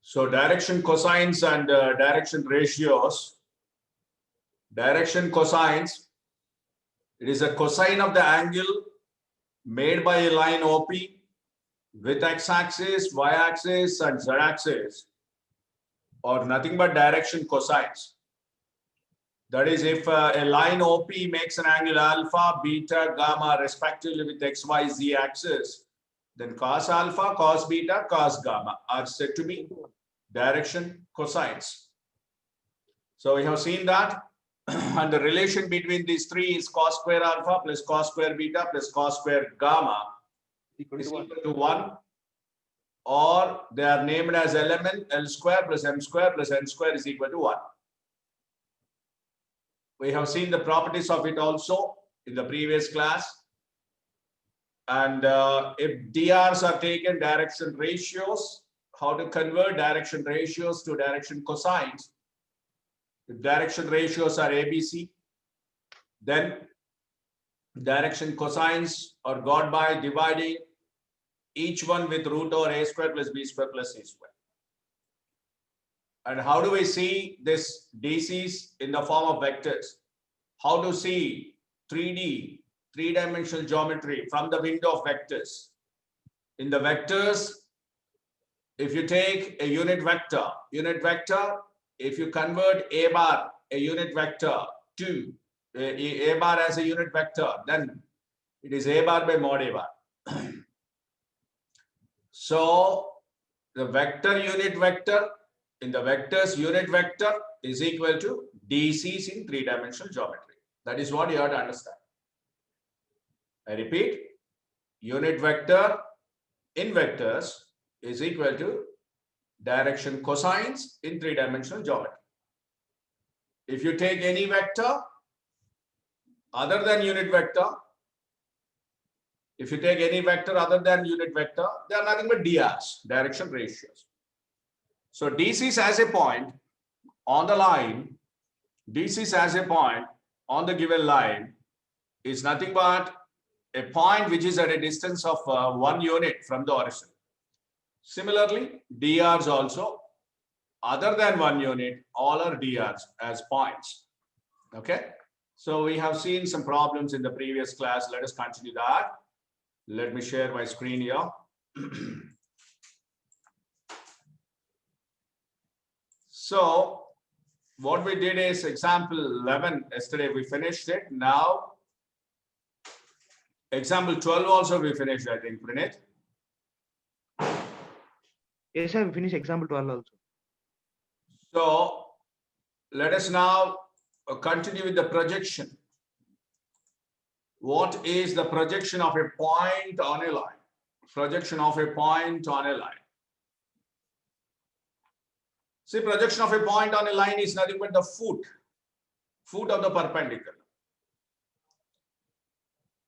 So direction cosines and direction ratios. Direction cosines, it is a cosine of the angle made by a line OP with x-axis, y-axis and z-axis, or nothing but direction cosines. That is, if a line OP makes an angle alpha, beta, gamma respectively with x, y, z axis, then cos alpha, cos beta, cos gamma are said to be direction cosines. So we have seen that, and the relation between these three is cos square alpha plus cos square beta plus cos square gamma is equal to 1, or they are named as element L square plus M square plus N square is equal to 1. We have seen the properties of it also in the previous class. And if DRs are taken, direction ratios, how to convert direction ratios to direction cosines. If direction ratios are ABC, then direction cosines are got by dividing each one with root over a square plus b square plus c square. And how do we see this DCs in the form of vectors? How to see 3D, three-dimensional geometry from the window of vectors? In the vectors, if you take a unit vector, if you convert a bar, a unit vector, to a bar as a unit vector, then it is a bar by mod a bar. So the vector unit vector in the vectors unit vector is equal to DCs in three-dimensional geometry. That is what you have to understand. I repeat, unit vector in vectors is equal to direction cosines in three-dimensional geometry. If you take any vector other than unit vector, if you take any vector other than unit vector, they are nothing but DRs, direction ratios. So DCs as a point on the line, DCs as a point on the given line is nothing but a point which is at a distance of 1 unit from the origin. Similarly, DRs also, other than 1 unit, all are DRs as points. Okay. So we have seen some problems in the previous class. Let us continue that. Let me share my screen here. So what we did is example 11. Yesterday we finished it. Now example 12 also we finished, I think, Pranit. Yes, sir, we finished example 12 also. So let us now continue with the projection. What is the projection of a point on a line? Projection of a point on a line. See, projection of a point on a line is nothing but the foot of the perpendicular.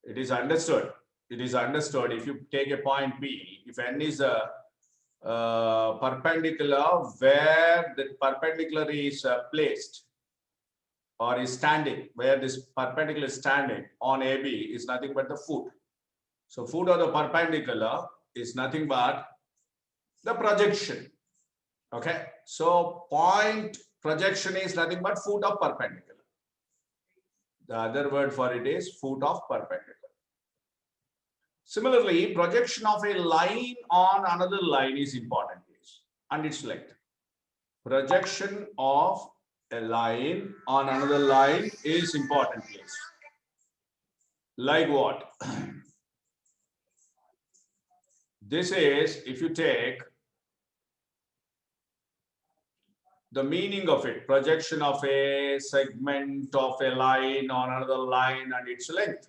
It is understood. It is understood if you take a point P, if n is a perpendicular where the perpendicular is placed or is standing, where this perpendicular is standing on AB is nothing but the foot. So foot of the perpendicular is nothing but the projection. Okay. So point projection is nothing but foot of perpendicular. The other word for it is foot of perpendicular. Similarly, projection of a line on another line is important, please, and its length. Projection of a line on another line is important, please. Like what? This is, if you take the meaning of it, projection of a segment of a line on another line and its length.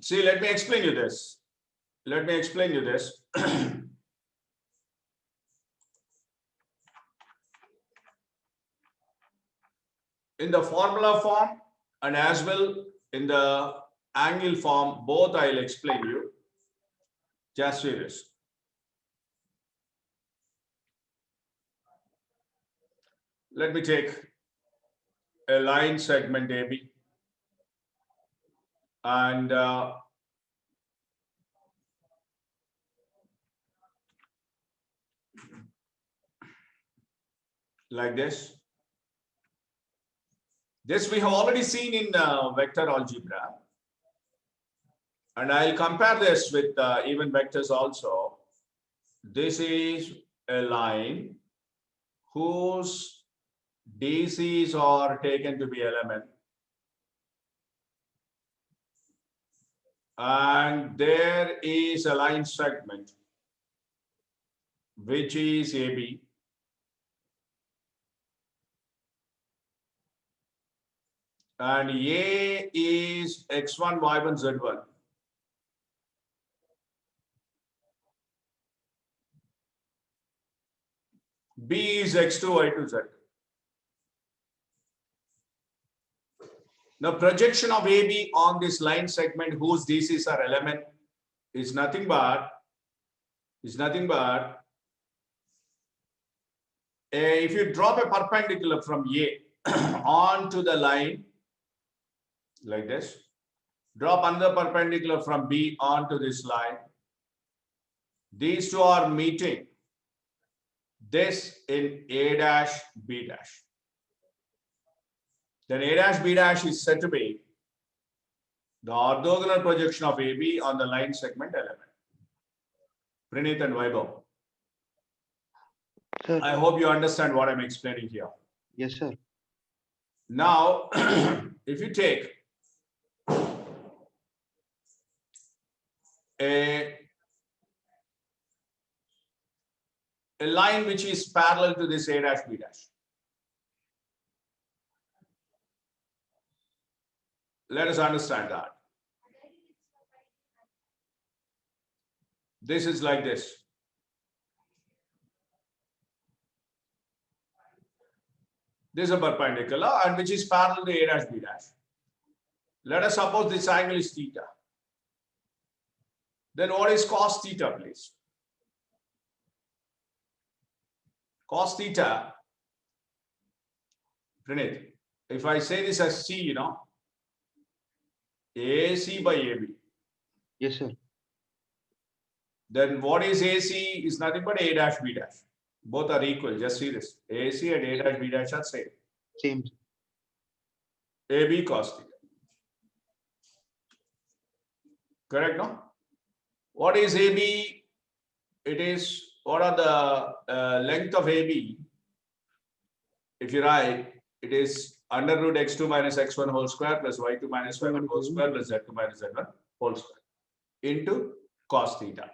See, let me explain you this. Let me explain you this. In the formula form and as well in the angle form, both I'll explain you. Just see this. Let me take a line segment AB and like this. This we have already seen in vector algebra. And I'll compare this with even vectors also. This is a line whose DCs are taken to be element. And there is a line segment which is AB. And A is X1, Y1, Z1. B is X2, Y2, Z2. Now, projection of AB on this line segment whose DCs are element is nothing but if you drop a perpendicular from A onto the line like this, drop another perpendicular from B onto this line. These two are meeting this in A dash, B dash. Then A dash, B dash is said to be the orthogonal projection of AB on the line segment element. Pranit and Vaibhav. Sir. I hope you understand what I'm explaining here. Yes, sir. Now, if you take a line which is parallel to this A dash, B dash. Let us understand that. This is like this. This is a perpendicular and which is parallel to A dash, B dash. Let us suppose this angle is theta. Then what is cos theta, please? Cos theta, Pranit, if I say this as C, you know, AC by AB. Yes, sir. Then what is AC is nothing but A dash, B dash. Both are equal. Just see this. AC and A dash, B dash are same. Same. AB cos theta. Correct, no? What is AB? It is, what are the length of AB? If you write, it is under root x2 minus x1 whole square plus y2 minus y1 whole square plus z2 minus z1 whole square into cos theta.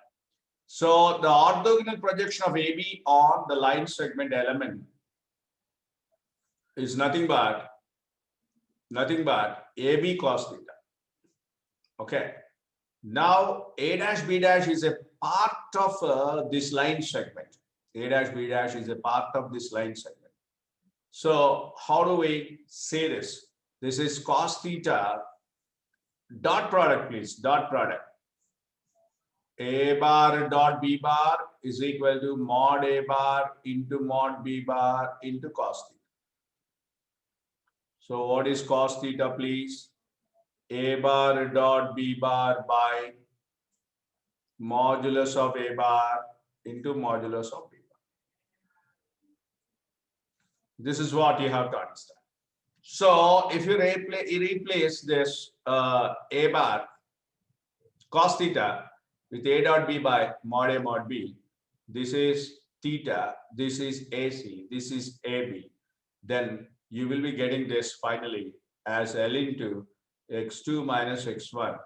So the orthogonal projection of AB on the line segment element is nothing but AB cos theta. Okay. Now A dash B dash is a part of this line segment. A dash B dash is a part of this line segment. So how do we say this? This is cos theta, dot product, please, dot product. A bar dot B bar is equal to mod A bar into mod B bar into cos theta. So what is cos theta, please? A bar dot B bar by modulus of A bar into modulus of B bar. This is what you have to understand. So if you replace this A bar cos theta with A dot B by mod A mod B, this is theta, this is AC, this is AB, then you will be getting this finally as L into x2 minus x1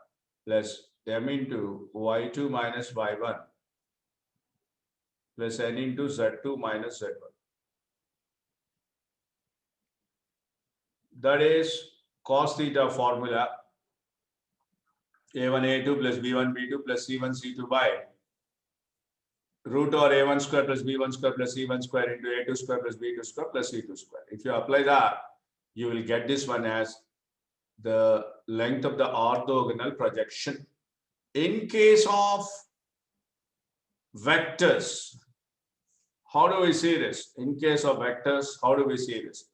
plus m into y2 minus y1 plus n into z2 minus z1. That is cos theta formula a1 a2 plus b1 b2 plus c1 c2 by root or a1 square plus b1 square plus c1 square into a2 square plus b2 square plus c2 square. If you apply that, you will get this one as the length of the orthogonal projection. In case of vectors, how do we see this? In case of vectors, how do we see this?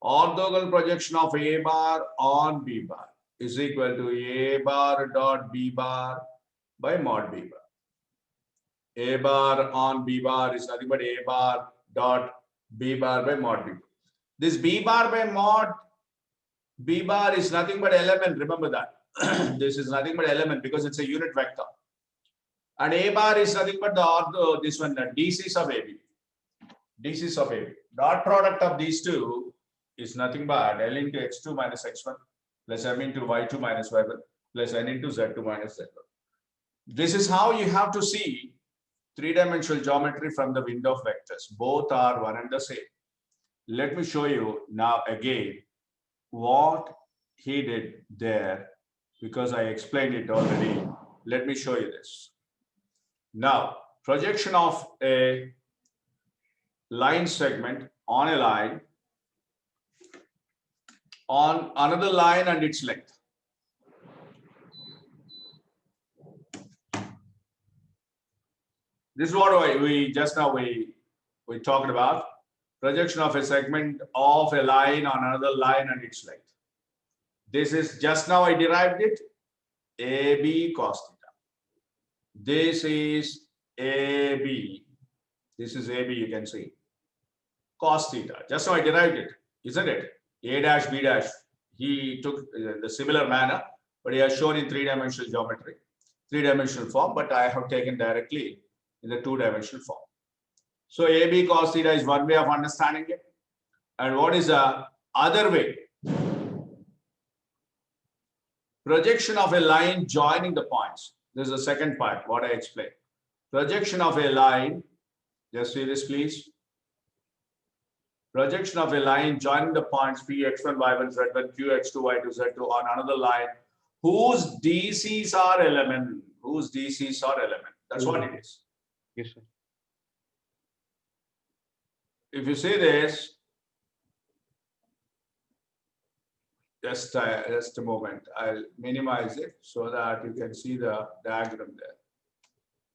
Orthogonal projection of A bar on B bar is equal to A bar dot B bar by mod B bar. A bar on B bar is nothing but A bar dot B bar by mod B. This B bar by mod B bar is nothing but element. Remember that. This is nothing but element because it's a unit vector. And A bar is nothing but this one, the DCs of AB. DCs of AB. Dot product of these two is nothing but L into X2 minus X1 plus M into Y2 minus Y1 plus N into Z2 minus Z1. This is how you have to see three-dimensional geometry from the window of vectors. Both are one and the same. Let me show you now again what he did there because I explained it already. Let me show you this. Now, projection of a line segment on a line on another line and its length. This is what we just now we talked about. Projection of a segment of a line on another line and its length. This is just now I derived it. AB cos theta. This is AB. This is AB, you can see. Cos theta. Just now I derived it, isn't it? A dash, B dash. He took the similar manner, but he has shown in three-dimensional geometry, three-dimensional form, but I have taken directly in the two-dimensional form. So AB cos theta is one way of understanding it. And what is the other way? Projection of a line joining the points. This is the second part, what I explained. Projection of a line, just see this please. Projection of a line joining the points P, X1, Y1, Z1, Q, X2, Y2, Z2 on another line whose DCs are element. Whose DCs are element. That's what it is. Yes, sir. If you see this, just a moment, I'll minimize it so that you can see the diagram there.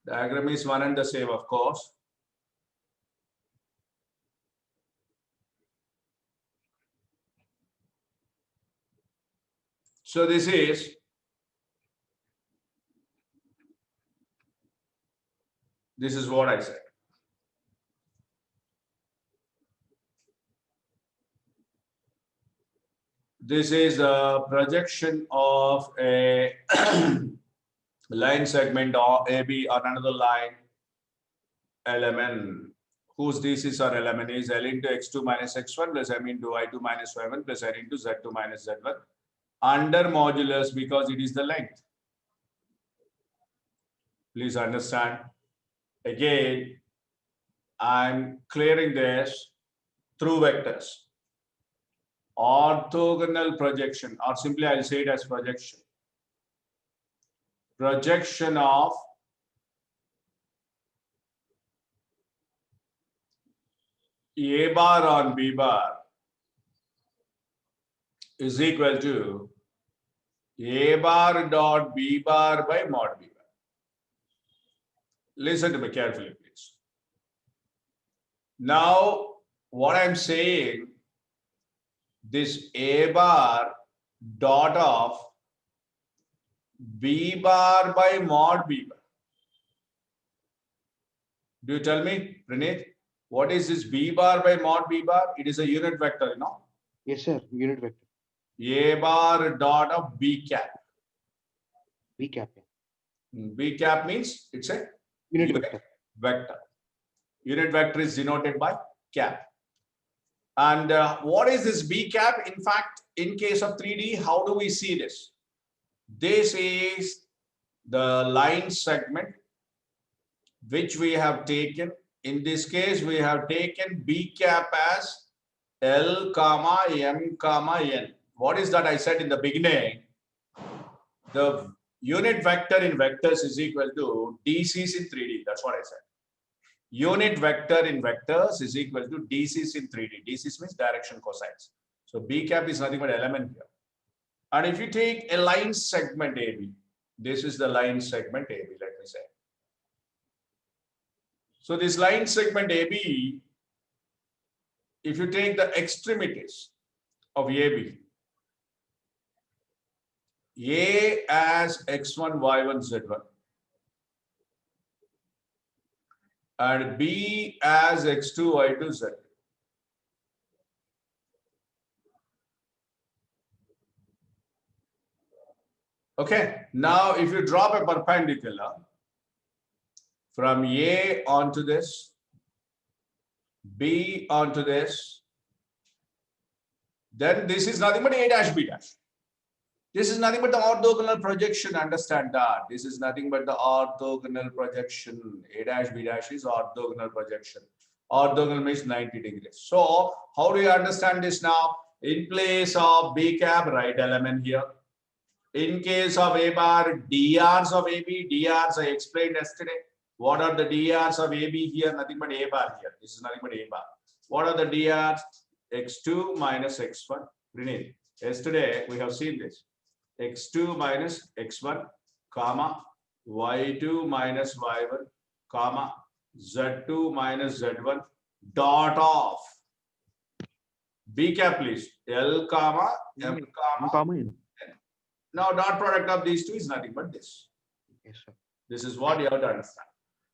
Diagram is one and the same, of course. So this is what I said. This is a projection of a line segment or AB on another line element whose DCs are element is L into X2 minus X1 plus M into Y2 minus Y1 plus N into Z2 minus Z1 under modulus because it is the length. Please understand. Again, I'm clearing this through vectors. Orthogonal projection, or simply I'll say it as projection. Projection of A bar on B bar is equal to A bar dot B bar by mod B bar. Listen to me carefully, please. Now, what I'm saying, this A bar dot of B bar by mod B bar. Do you tell me, Praneeth, what is this B bar by mod B bar? It is a unit vector, you know? Yes, sir. Unit vector. A bar dot of B cap. B cap. B cap means it's a Unit vector. Unit vector is denoted by cap. And what is this B cap? In fact, in case of 3D, how do we see this? This is the line segment which we have taken. In this case, we have taken B cap as L comma M comma N. What is that I said in the beginning? The unit vector in vectors is equal to DCs in 3D. That's what I said. Unit vector in vectors is equal to DCs in 3D. DCs means direction cosines. So B cap is nothing but element here. And if you take a line segment AB, this is the line segment AB, let me say. So this line segment AB, if you take the extremities of AB, A as X1, Y1, Z1, and B as X2, Y2, Z2. Okay, now if you drop a perpendicular from A onto this, B onto this, then this is nothing but A dash B dash. This is nothing but the orthogonal projection. Understand that. This is nothing but the orthogonal projection. A dash B dash is orthogonal projection. Orthogonal means 90 degrees. So how do you understand this now? In place of B cap, write element here. In case of A bar, DRs of AB, DRs I explained yesterday. What are the DRs of AB here? Nothing but A bar here. This is nothing but A bar. What are the DRs? X2 minus X1. Renee, yesterday we have seen this. X2 minus X1, comma, Y2 minus Y1, comma, Z2 minus Z1, dot of B cap, please. L, comma, M, comma, N. Now, dot product of these two is nothing but this. Yes, sir. This is what you have to understand.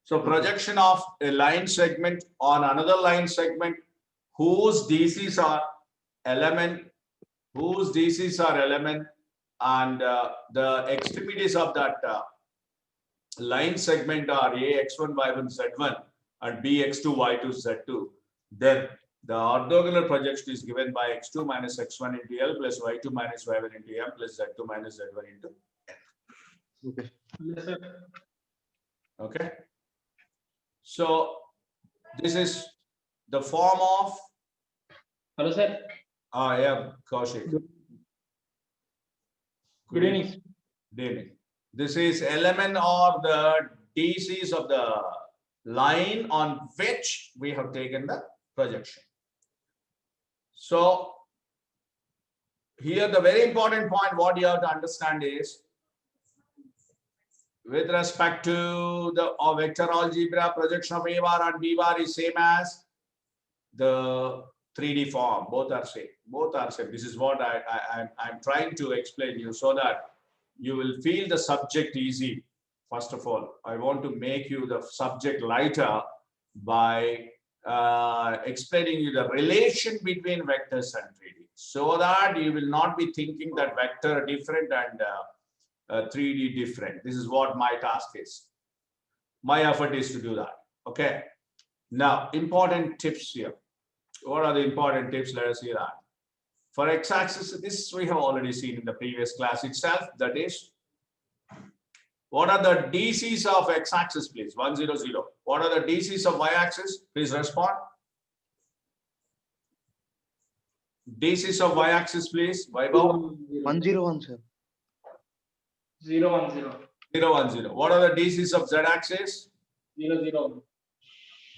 So, projection of a line segment on another line segment whose DCs are element, and the extremities of that line segment are A, X1, Y1, Z1 and B, X2, Y2, Z2. Then the orthogonal projection is given by X2 minus X1 into L plus Y2 minus Y1 into M plus Z2 minus Z1 into N. Okay. Yes, sir. Okay. So this is the form of Hello, sir. yeah, Kaushik. Good evening. Good evening. This is element or the DCs of the line on which we have taken the projection. So here the very important point what you have to understand is with respect to the vector algebra, projection of A bar and B bar is same as the 3D form. Both are same. Both are same. This is what I'm trying to explain you so that you will feel the subject easy. First of all, I want to make you the subject lighter by explaining you the relation between vectors and 3D, so that you will not be thinking that vector different and 3D different. This is what my task is. My effort is to do that. Okay. Now, important tips here. What are the important tips? Let us see that. For x-axis, this we have already seen in the previous class itself. That is, what are the DCs of x-axis, please? 1, 0, 0. What are the DCs of y-axis? Please respond. DCs of y-axis, please. Vaibhav. 101, sir. 0, 1, 0. 0, 1, 0. What are the DCs of z-axis? 0, 0.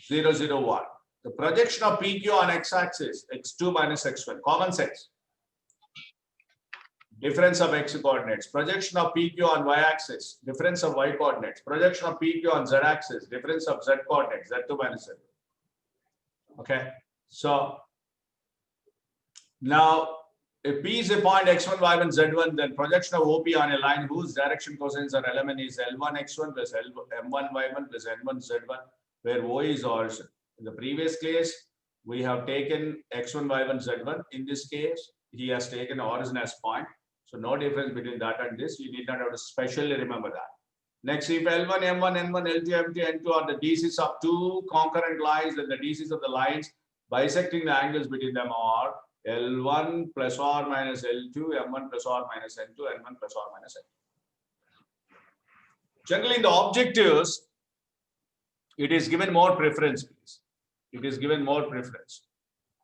0, 0, 1. The projection of PQ on x-axis, x2 minus x1. Common sense. Difference of x coordinates. Projection of PQ on y-axis. Difference of y coordinates. Projection of PQ on z-axis. Difference of z coordinates. Z2 minus z2. Okay. So now, if P is a point x1, y1, z1, then projection of OP on a line whose direction cosines are element is L1 x1 plus M1 y1 plus N1 z1, where O is origin. In the previous case, we have taken x1, y1, z1. In this case, he has taken origin as point. So no difference between that and this. You need not have to specially remember that. Next, if L1, M1, N1, L2, M2, N2 are the DCs of two concurrent lines, then the DCs of the lines bisecting the angles between them are L1 plus or minus L2, M1 plus or minus N2, N1 plus or minus N2. Generally, in the objectives, it is given more preference, please. It is given more preference.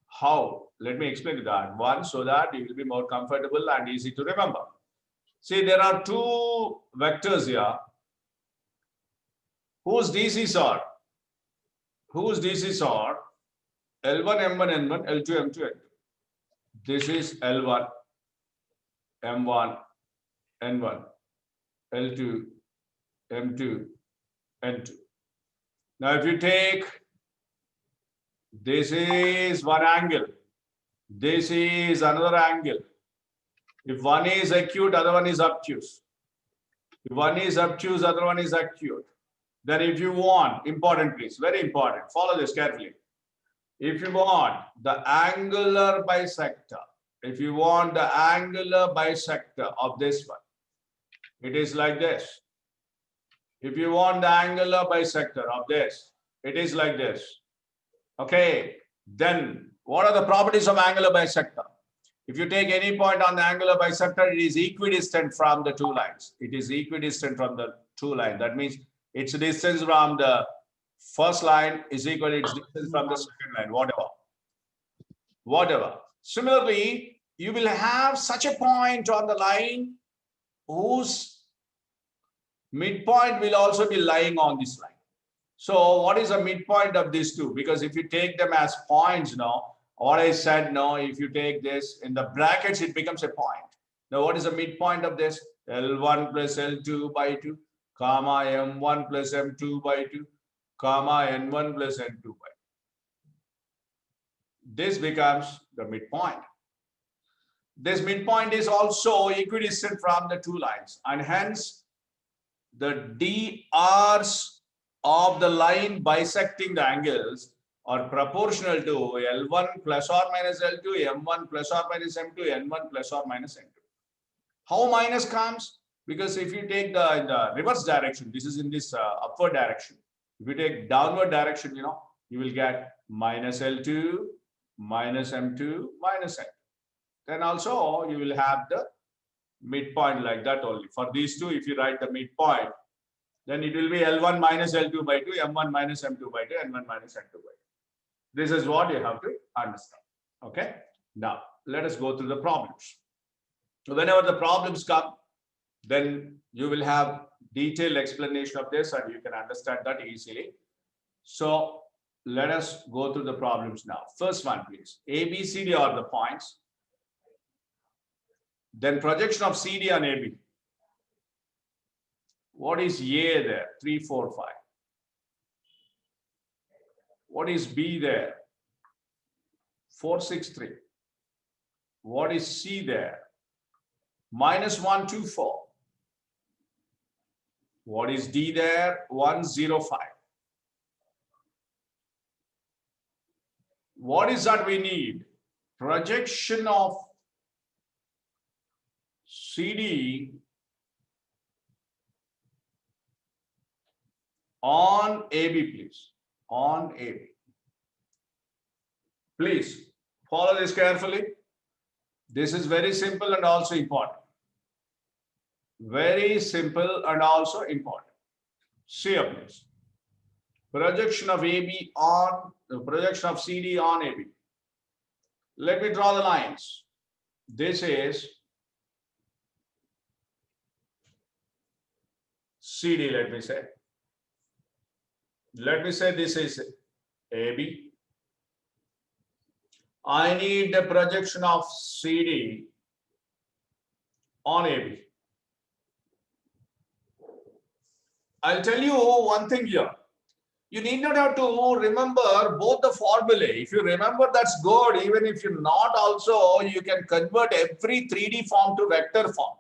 How? Let me explain that. One, so that you will be more comfortable and easy to remember. See, there are two vectors here whose DCs are L1, M1, N1, L2, M2, N2. This is L1, M1, N1, L2, M2, N2. Now, if you take this is one angle, this is another angle. If one is acute, other one is obtuse. If one is obtuse, other one is acute. Then if you want, important please, very important, follow this carefully. If you want the angular bisector, of this one, it is like this. If you want the angular bisector of this, it is like this. Okay, then what are the properties of angular bisector? If you take any point on the angular bisector, it is equidistant from the two lines. It is equidistant from the two lines. That means its distance from the first line is equal to its distance from the second line, whatever. Similarly, you will have such a point on the line whose midpoint will also be lying on this line. So what is the midpoint of these two? Because if you take them as points now, what I said now, if you take this in the brackets, it becomes a point. Now, what is the midpoint of this? L1 plus L2 by 2, comma M1 plus M2 by 2, comma N1 plus N2 by 2. This becomes the midpoint. This midpoint is also equidistant from the two lines, and hence the DRs of the line bisecting the angles are proportional to L1 plus or minus L2, M1 plus or minus M2, N1 plus or minus N2. How minus comes? Because if you take the reverse direction, this is in this upward direction. If you take downward direction, you will get minus L2, minus M2, minus N2. Then also you will have the midpoint like that only. For these two, if you write the midpoint, then it will be L1 minus L2 by 2, M1 minus M2 by 2, N1 minus N2 by 2. This is what you have to understand. Okay. Now, let us go through the problems. So whenever the problems come, then you will have detailed explanation of this and you can understand that easily. So let us go through the problems now. First one, please. A, B, C, D are the points. Then projection of CD on AB. What is A there? 3, 4, 5. What is B there? 4, 6, 3. What is C there? Minus 1, 2, 4. What is D there? 1, 0, 5. What is that we need? Projection of CD on AB, please. On AB. Please follow this carefully. This is very simple and also important. Very simple and also important. See here, please. Projection of AB on the projection of CD on AB. Let me draw the lines. This is CD, let me say. Let me say this is AB. I need the projection of CD on AB. I'll tell you one thing here. You need not have to remember both the formulae. If you remember, that's good. Even if you're not also, you can convert every 3D form to vector form.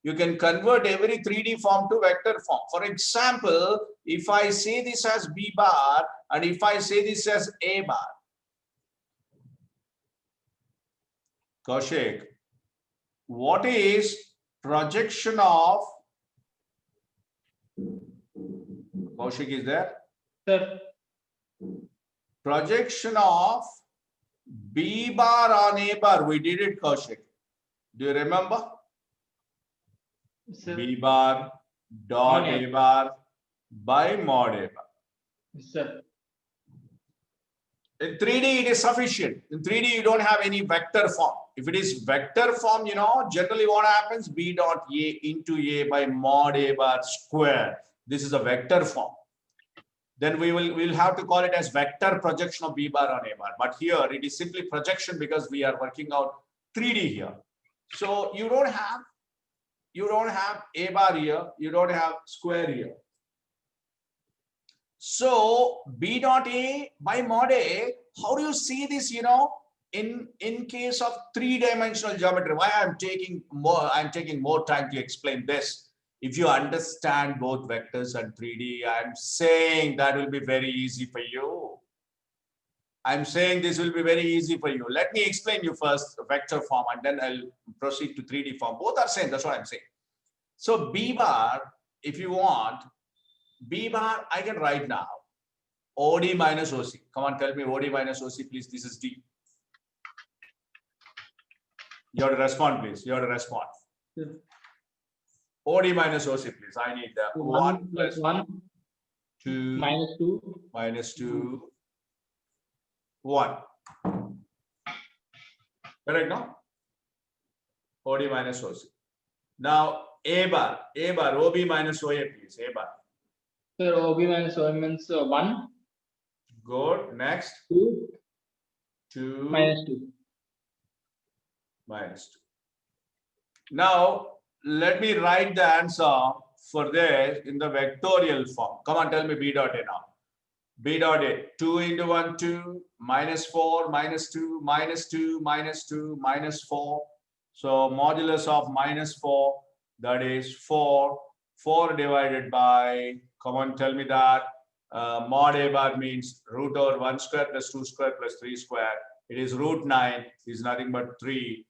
You can convert every 3D form to vector form. For example, if I say this as B bar and if I say this as A bar. Kaushik, what is projection of, Kaushik is there? Sir, Projection of B bar on A bar, we did it, Kaushik. Do you remember? sir, B bar dot A bar by mod A bar. sir. In 3D, it is sufficient. In 3D, you don't have any vector form. If it is vector form, generally what happens? B dot A into A by mod A bar square. This is a vector form. Then we'll have to call it as vector projection of B bar on A bar. But here it is simply projection because we are working out 3D here. So you don't have A bar here, you don't have square here. So B dot A by mod A, how do you see this, in case of three-dimensional geometry? Why I'm taking more time to explain this. If you understand both vectors and 3D, I'm saying that will be very easy for you. I'm saying this will be very easy for you. Let me explain you first the vector form and then I'll proceed to 3D form. Both are same, that's what I'm saying. So B bar, if you want, B bar, I can write now. OD minus OC. Come on, tell me OD minus OC, please. This is D. You have to respond, please. You have to respond. Yeah. OD minus OC, please. I need the 1 plus 1 2 minus 2 minus 2 1. Correct, no? OD minus OC. Now A bar, OB minus OA, please. A bar. Sir, OB minus OM means 1, Good. Next. 2, 2 minus 2. minus 2. Now, let me write the answer for this in the vectorial form. Come on, tell me B dot A now. B dot A, 2 into 1, 2, minus 4, minus 2, minus 2, minus 2, minus 4. So, modulus of minus 4, that is 4. 4 divided by, come on, tell me that. Mod A bar means root over 1 square plus 2 square plus 3 square. It is root 9, is nothing but 3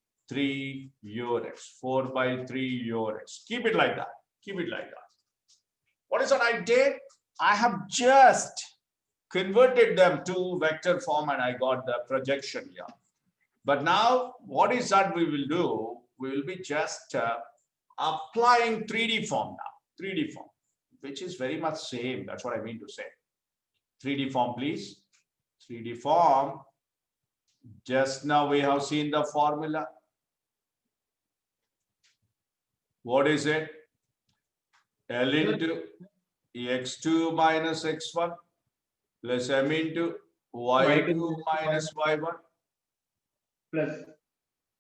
units. 4 by 3 units. Keep it like that. Keep it like that. What is that I did? I have just converted them to vector form and I got the projection here. But now, what is that we will do? We will be just applying 3D form now. 3D form, which is very much same. That's what I mean to say. 3D form, please. 3D form. Just now we have seen the formula. What is it? L into x2 minus x1 plus m into y2 minus y1 Plus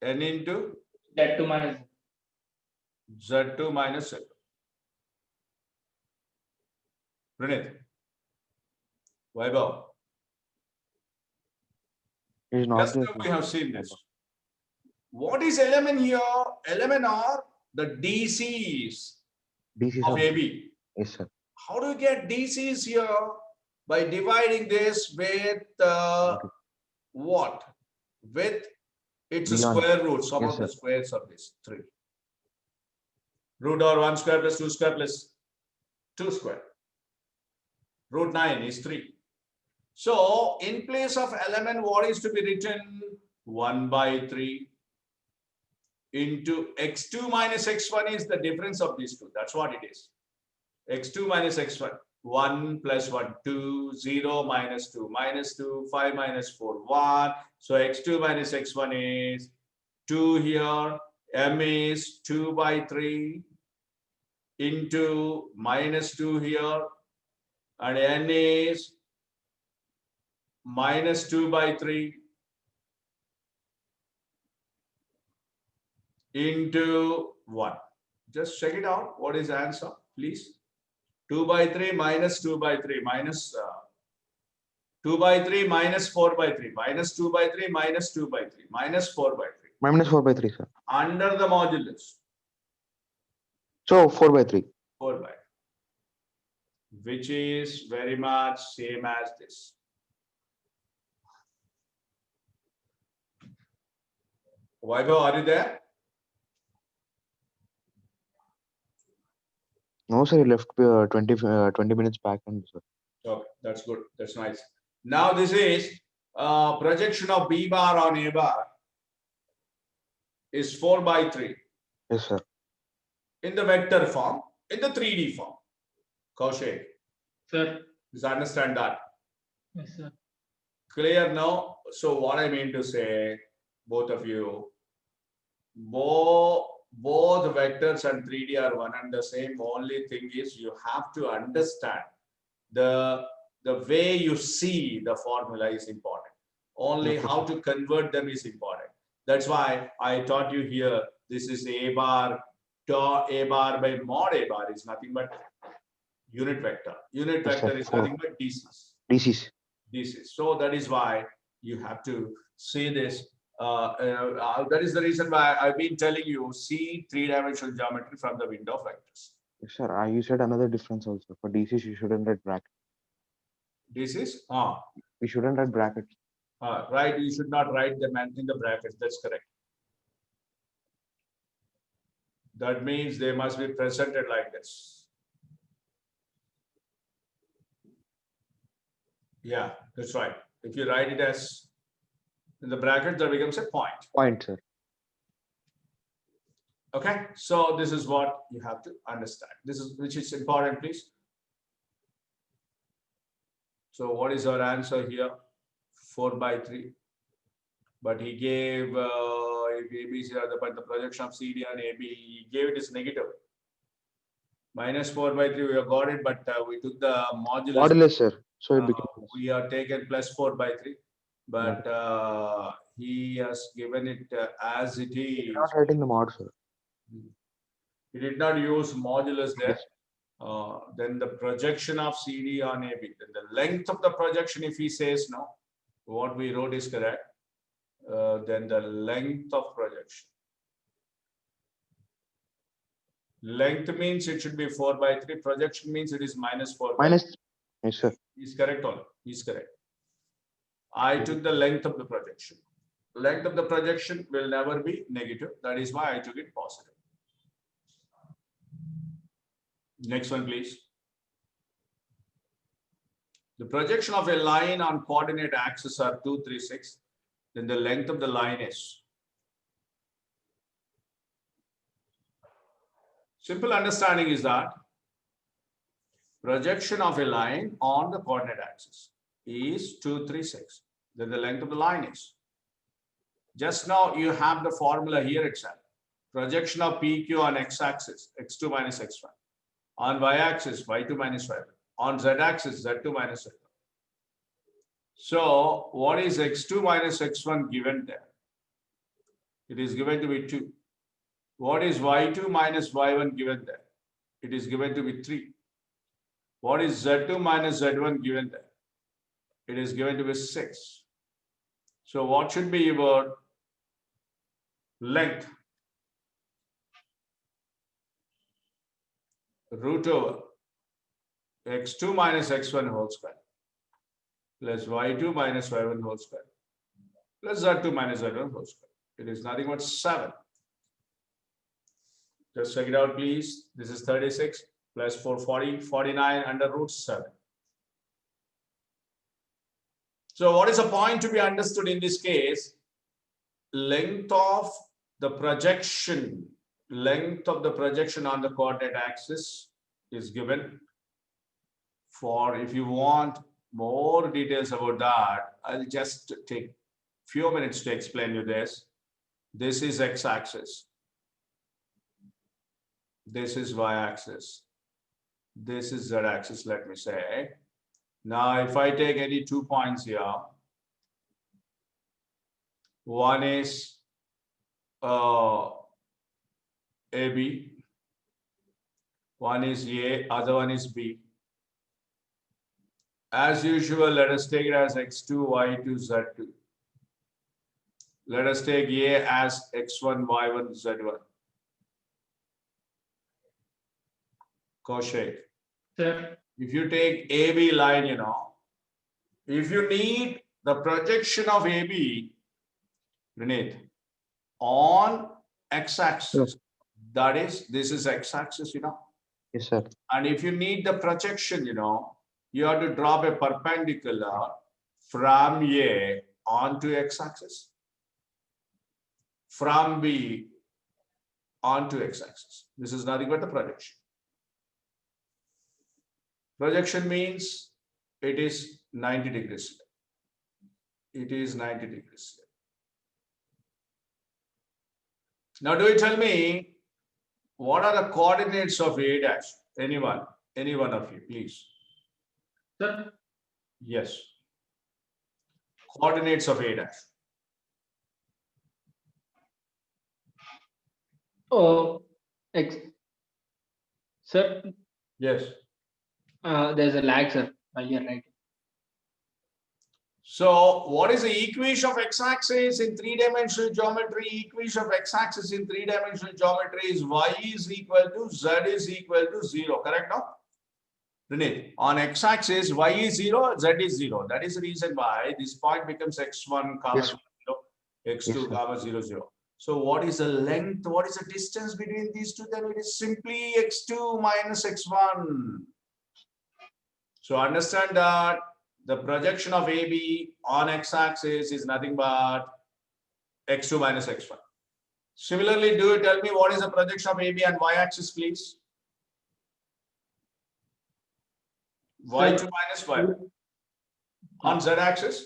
n into Z2 minus z2 minus z2. Pranit. Vaibhav. Is not Just there. now we have seen this. What is element here? Element are the DCs DC of sir. AB. Yes, sir. How do you get DCs here? By dividing this with what? With its Beyond. square root, some Yes, of the sir. squares of this 3. Root over 1 square plus 2 square plus 2 square. Root 9 is 3. So, in place of element, what is to be written? 1 by 3 into x2 minus x1 is the difference of these two. That's what it is. x2 minus x1. 1 plus 1, 2, 0 minus 2, minus 2, 5 minus 4, 1. So, x2 minus x1 is 2 here. M is 2 by 3 into minus 2 here. And n is minus 2 by 3 into 1. Just check it out. What is the answer, please? 2 by 3 minus 2 by 3 minus 2 by 3 minus 4 by 3 minus 2 by 3 minus 2 by 3 minus 4 by 3. Minus 4 by 3, sir. Under the modulus. So 4 by 3. 4 by 3. Which is very much same as this. Vaibhav, are you there? No, sir. He left 20 minutes back. And sir. Okay, that's good. That's nice. Now this is projection of B bar on A bar is 4 by 3 Yes, sir. in the vector form, in the 3D form. Kaushik, Sir. please understand that. Yes, sir. Clear now? So what I mean to say, both of you, both vectors and 3D are one and the same. Only thing is you have to understand the way you see the formula is important. Only Okay, how to convert them is important. That's why I taught you here. This is A bar by mod A bar is nothing but unit vector. Unit Yes, vector sir. is nothing but DCs. DCs. DCs. So that is why you have to see this. That is the reason why I've been telling you see three-dimensional geometry from the window of vectors. Yes, sir. You said another difference also. For DCs, you shouldn't write brackets. This is We shouldn't write brackets. right. You should not write them in the brackets. That's correct. That means they must be presented like this. Yeah, that's right. If you write it as in the bracket, that becomes a point. Point, sir. Okay, so this is what you have to understand. This is which is important, please. So what is our answer here? 4/3. But he gave if ABC, but the projection of CD on AB, he gave it as negative. Minus 4/3, we have got it, but we took the modulus. Modulus, sir. So it became plus. We are taken plus 4/3, but he has given it as it is. You're not writing the mod, sir. He did not use modulus there. Yes. Then the projection of CD on AB, then the length of the projection, if he says no, what we wrote is correct. Then the length of projection. Length means it should be 4/3. Projection means it is minus 4/3. Minus. Yes, sir. He's correct, all. He's correct. I took the length of the projection. Length of the projection will never be negative. That is why I took it positive. Next one, please. The projection of a line on coordinate axis are 2, 3, 6. Then the length of the line is. Simple understanding is that projection of a line on the coordinate axis is 2, 3, 6. Then the length of the line is. Just now you have the formula here itself. Projection of PQ on x-axis, x2 minus x1. On y-axis, y2 minus y1. On z-axis, z2 minus z1. So what is x2 minus x1 given there? It is given to be 2. What is y2 minus y1 given there? It is given to be 3. What is z2 minus z1 given there? It is given to be 6. So what should be your length? Root over x2 minus x1 whole square plus y2 minus y1 whole square plus z2 minus z1 whole square. It is nothing but 7. Just check it out, please. This is 36 plus 440, 49 under root 7. So what is the point to be understood in this case? Length of the projection. Length of the projection on the coordinate axis is given. For if you want more details about that, I'll just take few minutes to explain you this. This is x-axis. This is y-axis. This is z-axis, let me say. Now, if I take any 2 points here, one is AB, one is A, other one is B. As usual, let us take it as x2, y2, z2. Let us take A as x1, y1, z1. Kaushik. Sir. If you take AB line, if you need the projection of AB, Vineet, on x-axis, that is, this is x-axis, Yes, sir. And if you need the projection, you have to drop a perpendicular from A onto x-axis, from B onto x-axis. This is nothing but the projection. Projection means it is 90 degrees. It is 90 degrees. Now, do you tell me what are the coordinates of A dash? Any one of you, please. Sir. Yes. Coordinates of A dash. Oh, X. Sir. Yes. There's a lag, sir. You're right. So, what is the equation of x-axis in three-dimensional geometry? Equation of x-axis in three-dimensional geometry is y is equal to z is equal to 0. Correct, no? Vineet, on x-axis, y is 0, z is 0. That is the reason why this point becomes x1, comma Yes. 0, x2, Yes, comma 0, 0. So what is the length? What is the distance between these two? Then it is simply x2 minus x1. So understand that the projection of AB on x-axis is nothing but x2 minus x1. Similarly, do you tell me what is the projection of AB and y-axis, please? Y2 minus y1. On z-axis?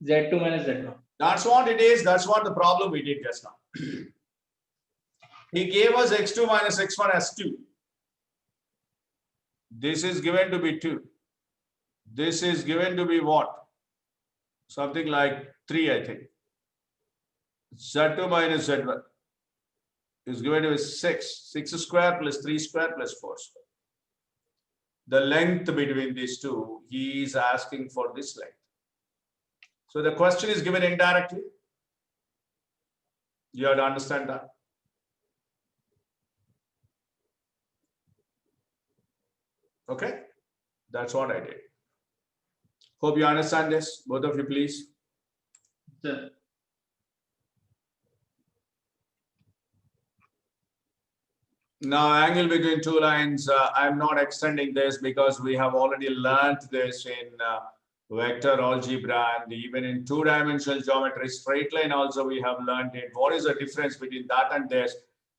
Z2 minus Z1. That's what it is. That's what the problem we did just now. He gave us x2 minus x1 as 2. This is given to be 2. This is given to be what? Something like 3, I think. Z2 minus Z1 is given to be 6. 6 square plus 3 square plus 4 square. The length between these two, he is asking for this length. So the question is given indirectly. You have to understand that. Okay, that's what I did. Hope you understand this, both of you, please. Sir. Now, angle between two lines, I'm not extending this because we have already learned this in vector algebra, and even in two-dimensional geometry, straight line also we have learned it. What is the difference between that and this?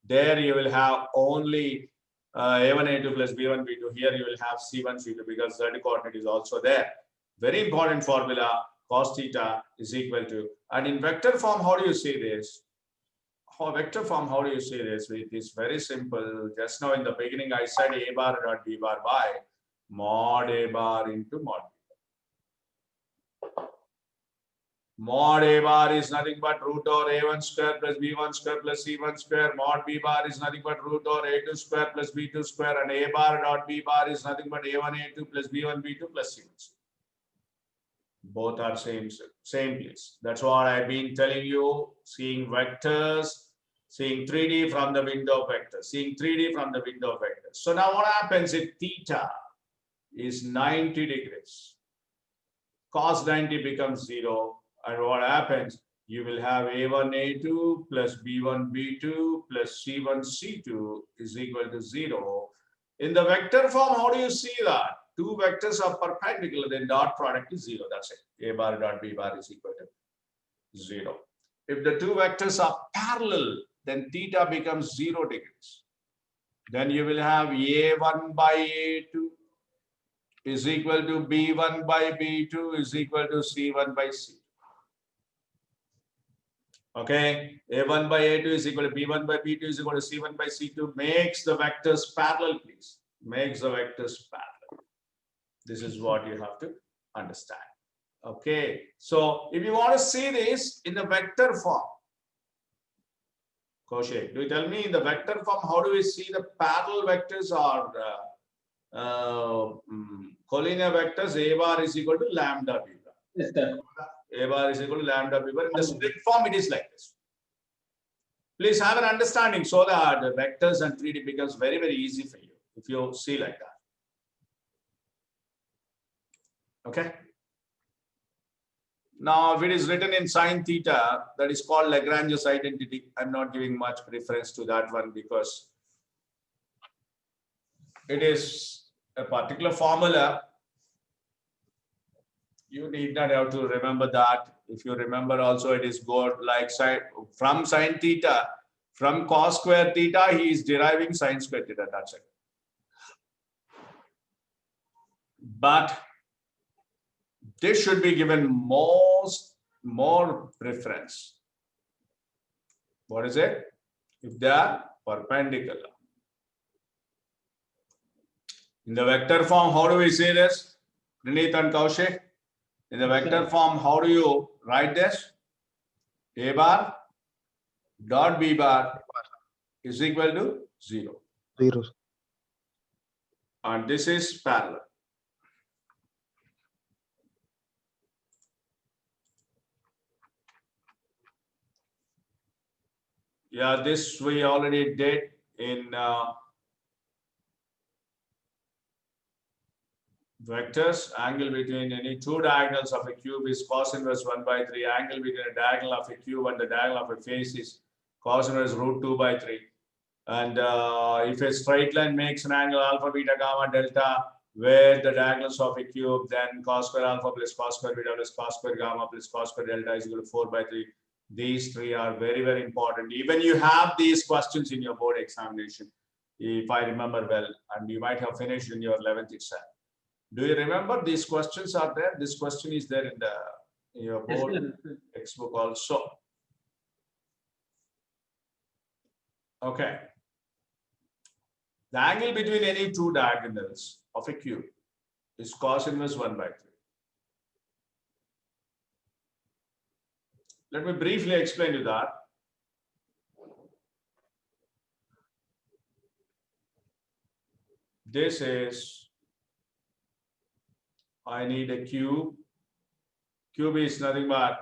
There you will have only A1, A2 plus B1, B2. Here you will have C1, C2 because Z coordinate is also there. Very important formula, cos theta is equal to, and in vector form, how do you see this? Vector form, how do you see this? It is very simple. Just now in the beginning, I said A bar dot B bar by mod A bar into mod B bar. Mod A bar is nothing but root or A1 square plus B1 square plus C1 square. Mod B bar is nothing but root or A2 square plus B2 square. And A bar dot B bar is nothing but A1 A2 plus B1 B2 plus C1. Both are same place. That's what I've been telling you. Seeing vectors, seeing 3D from the window of vectors, seeing 3D from the window of vectors. So now what happens if theta is 90 degrees? Cos 90 becomes 0. And what happens? You will have A1 A2 plus B1 B2 plus C1 C2 is equal to 0. In the vector form, how do you see that? Two vectors are perpendicular, then dot product is 0. That's it. A bar dot B bar is equal to 0. If the two vectors are parallel, then theta becomes 0 degrees. Then you will have A1 by A2 is equal to B1 by B2 is equal to C1 by C2. Okay, A1 by A2 is equal to B1 by B2 is equal to C1 by C2. Makes the vectors parallel, please. Makes the vectors parallel. This is what you have to understand. Okay, so if you want to see this in the vector form, Kaushik, do you tell me in the vector form, how do we see the parallel vectors or collinear vectors? A bar is equal to lambda B bar. Yes, sir. A bar is equal to lambda B bar. In the split form, it is like this. Please have an understanding so that the vectors and 3D becomes very, very easy for you if you see like that. Okay. Now, if it is written in sine theta, that is called Lagrange's identity. I'm not giving much preference to that one because it is a particular formula. You need not have to remember that. If you remember also, it is good like sine, from sine theta, from cos square theta, he is deriving sine square theta. That's it. But this should be given more preference. What is it? If they are perpendicular. In the vector form, how do we see this? Pranit and Kaushik. In the vector form, how do you write this? A bar dot B bar is equal to 0. 0. And this is parallel. Yeah, this we already did in vectors. Angle between any two diagonals of a cube is cos inverse 1 by 3. Angle between a diagonal of a cube and the diagonal of a face is Cos inverse root 2 by 3. And if a straight line makes an angle alpha, beta, gamma, delta, where the diagonals of a cube, then cos square alpha plus cos square beta plus cos square gamma plus cos square delta is equal to 4 by 3. These three are very, very important. Even you have these questions in your board examination, if I remember well, and you might have finished in your 11th exam. Do you remember these questions are there? This question is there in your Yes, board sir. textbook also. Okay. The angle between any two diagonals of a cube is cos inverse 1 by 3. Let me briefly explain you that. This is, I need a cube. Cube is nothing but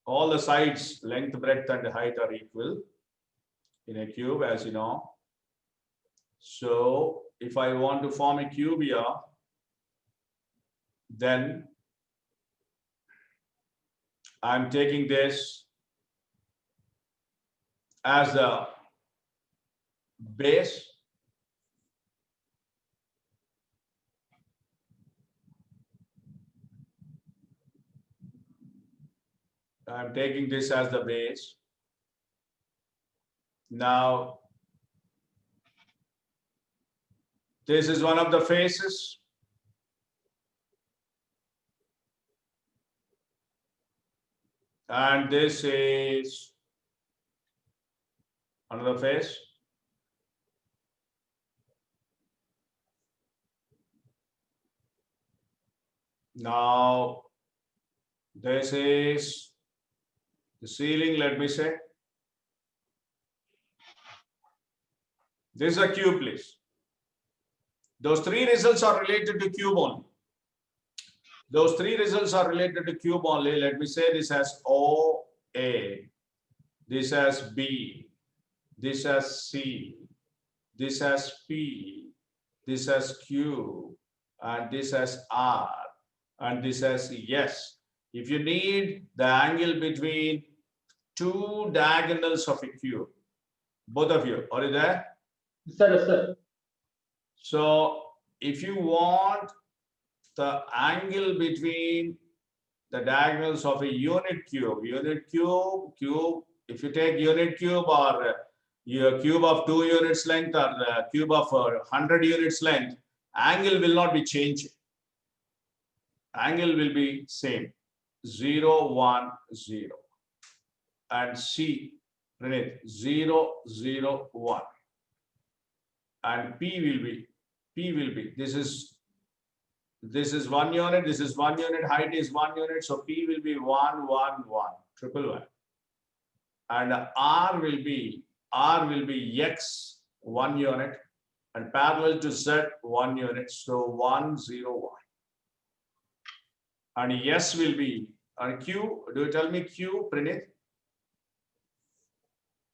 all the sides, length, breadth, and height are equal in a cube, as you know. So if I want to form a cube here, then I'm taking this as the base. I'm taking this as the base. Now, this is one of the faces. And this is another face. Now, this is the ceiling, let me say. This is a cube, please. Those three results are related to cube only. Those three results are related to cube only. Let me say this as OA, this as B, this as C, this as P, this as Q, and this as R, and this as S. If you need the angle between two diagonals of a cube, both of you, are you there? Sir, yes, sir. So if you want the angle between the diagonals of a unit cube, if you take unit cube or your cube of 2 units length or the cube of 100 units length, angle will not be changing. Angle will be same, 0, 1, 0. And C, Pranit, 0, 0, 1. And P will be, this is 1 unit, this is 1 unit, height is 1 unit, so P will be 1, 1, 1, triple 1. And R will be X 1 unit and parallel to Z 1 unit, so 1, 0, 1. And S will be, and Q, do you tell me Q, Pranit?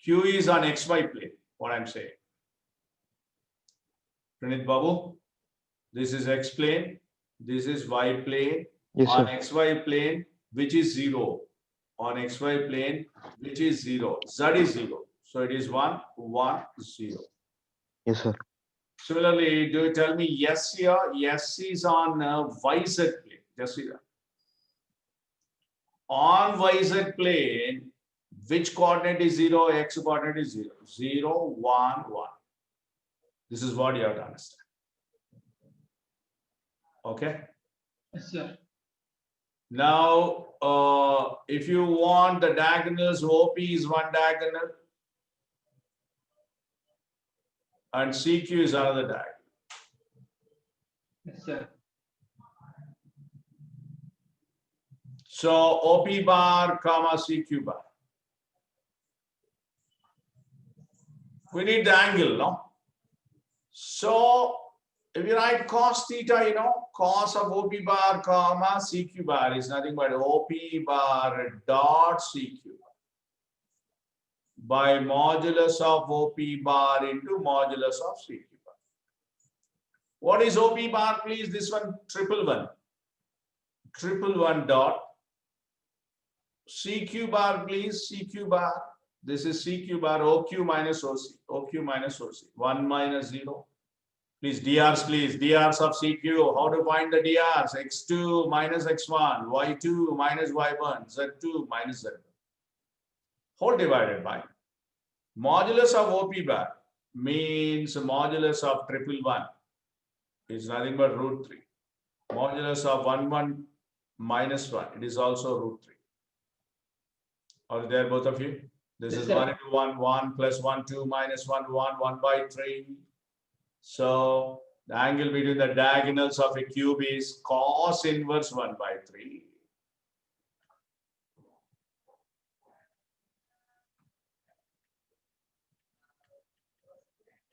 Q is on XY plane, what I'm saying. Pranit Babu, this is X plane, this is Y plane. Yes, On sir. XY plane, which is 0. On XY plane, which is 0. Z is 0. So it is 1, 1, 0. Yes, sir. Similarly, do you tell me yes here? Yes is on YZ plane. Just see that. On YZ plane, which coordinate is 0? X coordinate is 0. 0, 1, 1. This is what you have to understand. Okay. Yes, sir. Now, if you want the diagonals, OP is one diagonal and CQ is another diagonal. Yes, sir. So OP bar, comma, CQ bar. We need the angle, no? So if you write cos theta, you know, cos of OP bar, comma, CQ bar is nothing but OP bar dot CQ by modulus of OP bar into modulus of CQ bar. What is OP bar, please? This one, triple one. Triple one dot CQ bar, please. CQ bar. This is CQ bar. OQ minus OC. OQ minus OC. 1 minus 0. Please, DRs, please. DRs of CQ. How to find the DRs? X2 minus X1. Y2 minus Y1. Z2 minus Z1. Whole divided by modulus of OP bar means modulus of triple one is nothing but root 3. Modulus of 1, 1 minus 1. It is also root 3. Are there both of you? This Yes, is sir. 1 into 1, 1 plus 1, 2 minus 1, 1, 1 by 3. So the angle between the diagonals of a cube is cos inverse 1 by 3.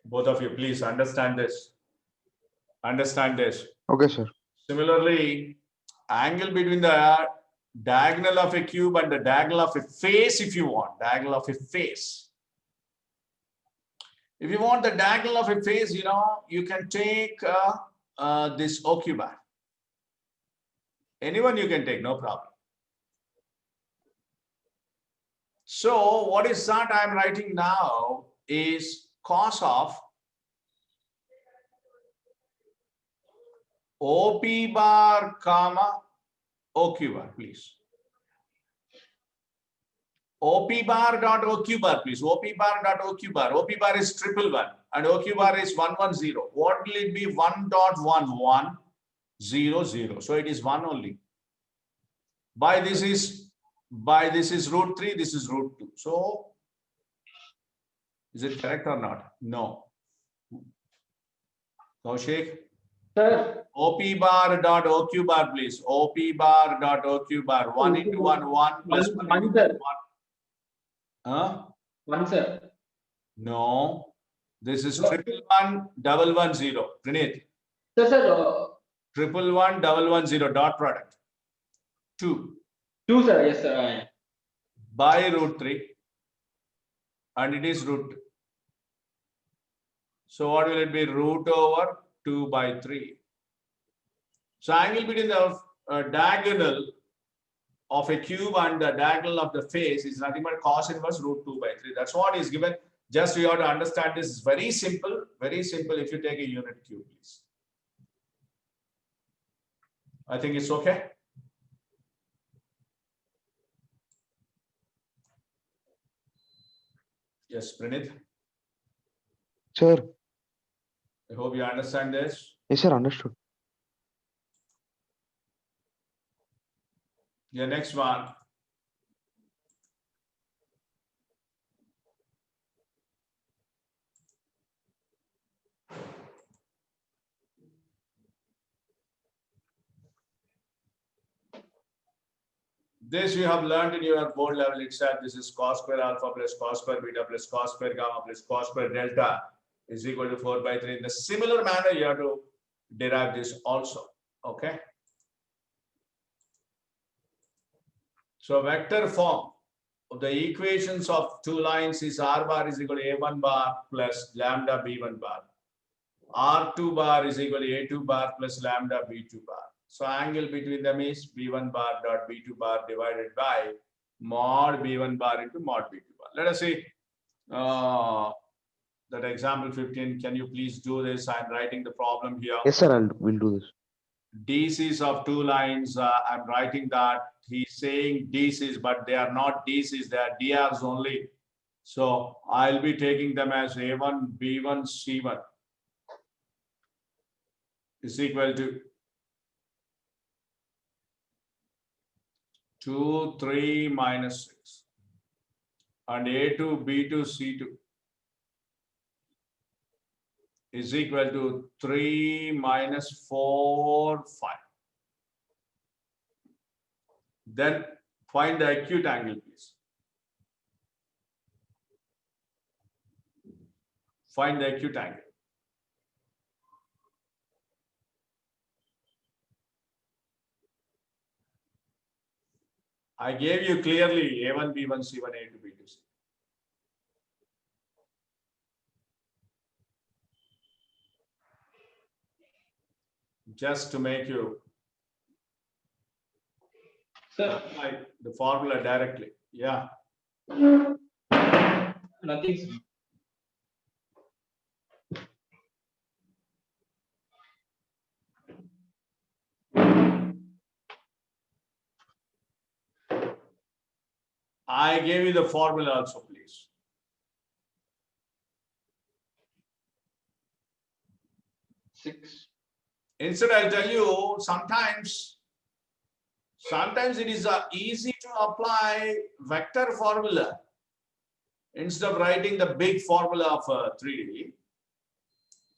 Both of you, please understand this. Understand this. Okay, sir. Similarly, angle between the diagonal of a cube and the diagonal of a face, if you want, diagonal of a face. If you want the diagonal of a face, you know, you can take this OQ bar. Anyone you can take, no problem. So what is that I'm writing now is cos of OP bar comma OQ bar, please. OP bar dot OQ bar, please. OP bar dot OQ bar. OP bar is triple one and OQ bar is 1, 1, 0. What will it be? 1 dot 1, 1, 0, 0. So it is 1 only. By this is root 3, this is root 2. So is it correct or not? No. Kaushik? Sir. OP bar dot OQ bar, please. OP bar dot OQ bar. 1 into 1, 1 plus 1 1, into sir. 1. Huh? 1, sir. No. This is triple 1, double 1, 0. Pranit. Sir. Triple 1, double 1, 0. Dot product. 2. 2, sir. Yes, sir. By root 3. And it is root 2. So what will it be? Root over 2 by 3. So angle between the diagonal of a cube and the diagonal of the face is nothing but cos inverse root 2 by 3. That's what is given. Just you have to understand this is very simple. Very simple if you take a unit cube, please. I think it's okay. Yes, Pranit. Sir. I hope you understand this. Yes, sir. Understood. The next one. This you have learned in your board level itself. This is cos square alpha plus cos square beta plus cos square gamma plus cos square delta is equal to 4 by 3. In the similar manner, you have to derive this also. Okay. So vector form of the equations of two lines is R bar is equal to A1 bar plus lambda B1 bar. R2 bar is equal to A2 bar plus lambda B2 bar. So angle between them is B1 bar dot B2 bar divided by mod B1 bar into mod B2 bar. Let us see that example 15. Can you please do this? I'm writing the problem here. Yes, sir. We'll do this. DCs of two lines. I'm writing that he's saying DCs, but they are not DCs. They are DRs only. So I'll be taking them as A1, B1, C1 is equal to 2, 3 minus 6 and A2, B2, C2 is equal to 3 minus 4, 5. Then find the acute angle, please. Find the acute angle. I gave you clearly A1, B1, C1, A2, B2, C. Just to make you Sir, Apply the formula directly. Yeah. nothing. Sir. I gave you the formula also, please. Six. Instead, I'll tell you sometimes it is easy to apply vector formula instead of writing the big formula of 3D.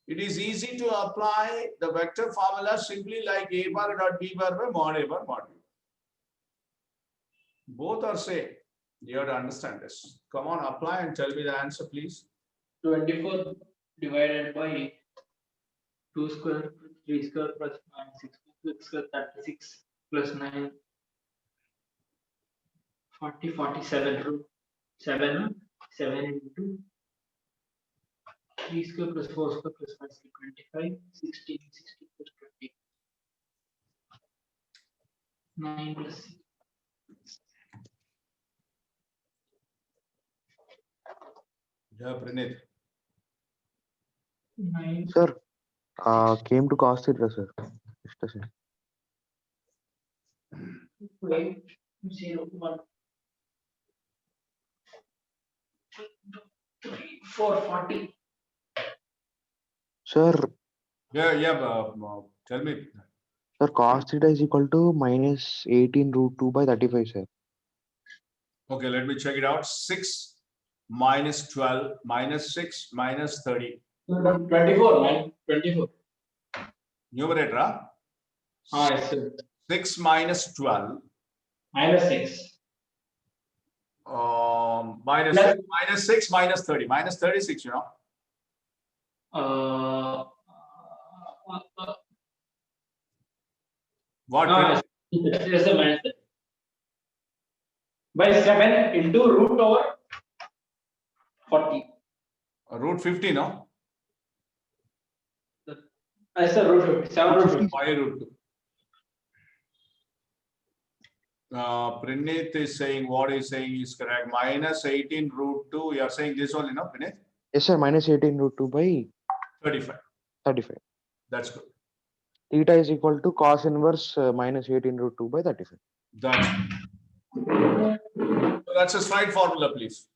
It is easy to apply the vector formula simply like a bar dot b bar by mod a bar mod b. Both are same. You have to understand this. Come on, apply and tell me the answer, please. 24 divided by 2 square, 3 square plus 9, 6 square, 36 plus 9, 40, 47 root 7, 7 into 3 square plus 4 square plus 5 square, 25, 16, 60 plus 20, 9 plus 6. Yeah, Pranit. 9. Sir, came to cos theta, sir. Just a second. 8, 0, 1, 3, 4, 40. Sir, Tell me. sir, cos theta is equal to minus 18 root 2 by 35, sir. Okay, let me check it out. 6 minus 12 minus 6 minus 30. 24, man. 24. Numerator, huh? Yes, sir. 6 minus 12. Minus 6. Minus Plus- 6, minus 6 minus 30. Minus 36, you know. What? Yes, sir, minus 7. By 7 into root over 40. Root 50, no? Yes, sir, root 50. 7 root 50. Pi root 2. Pranit is saying what he's saying is correct. Minus 18 root 2. You are saying this only, no, Pranit? Yes, sir, minus 18 root 2 by 35. 35. That's good. Theta is equal to cos inverse minus 18 root 2 by 35. That's a straight formula, please.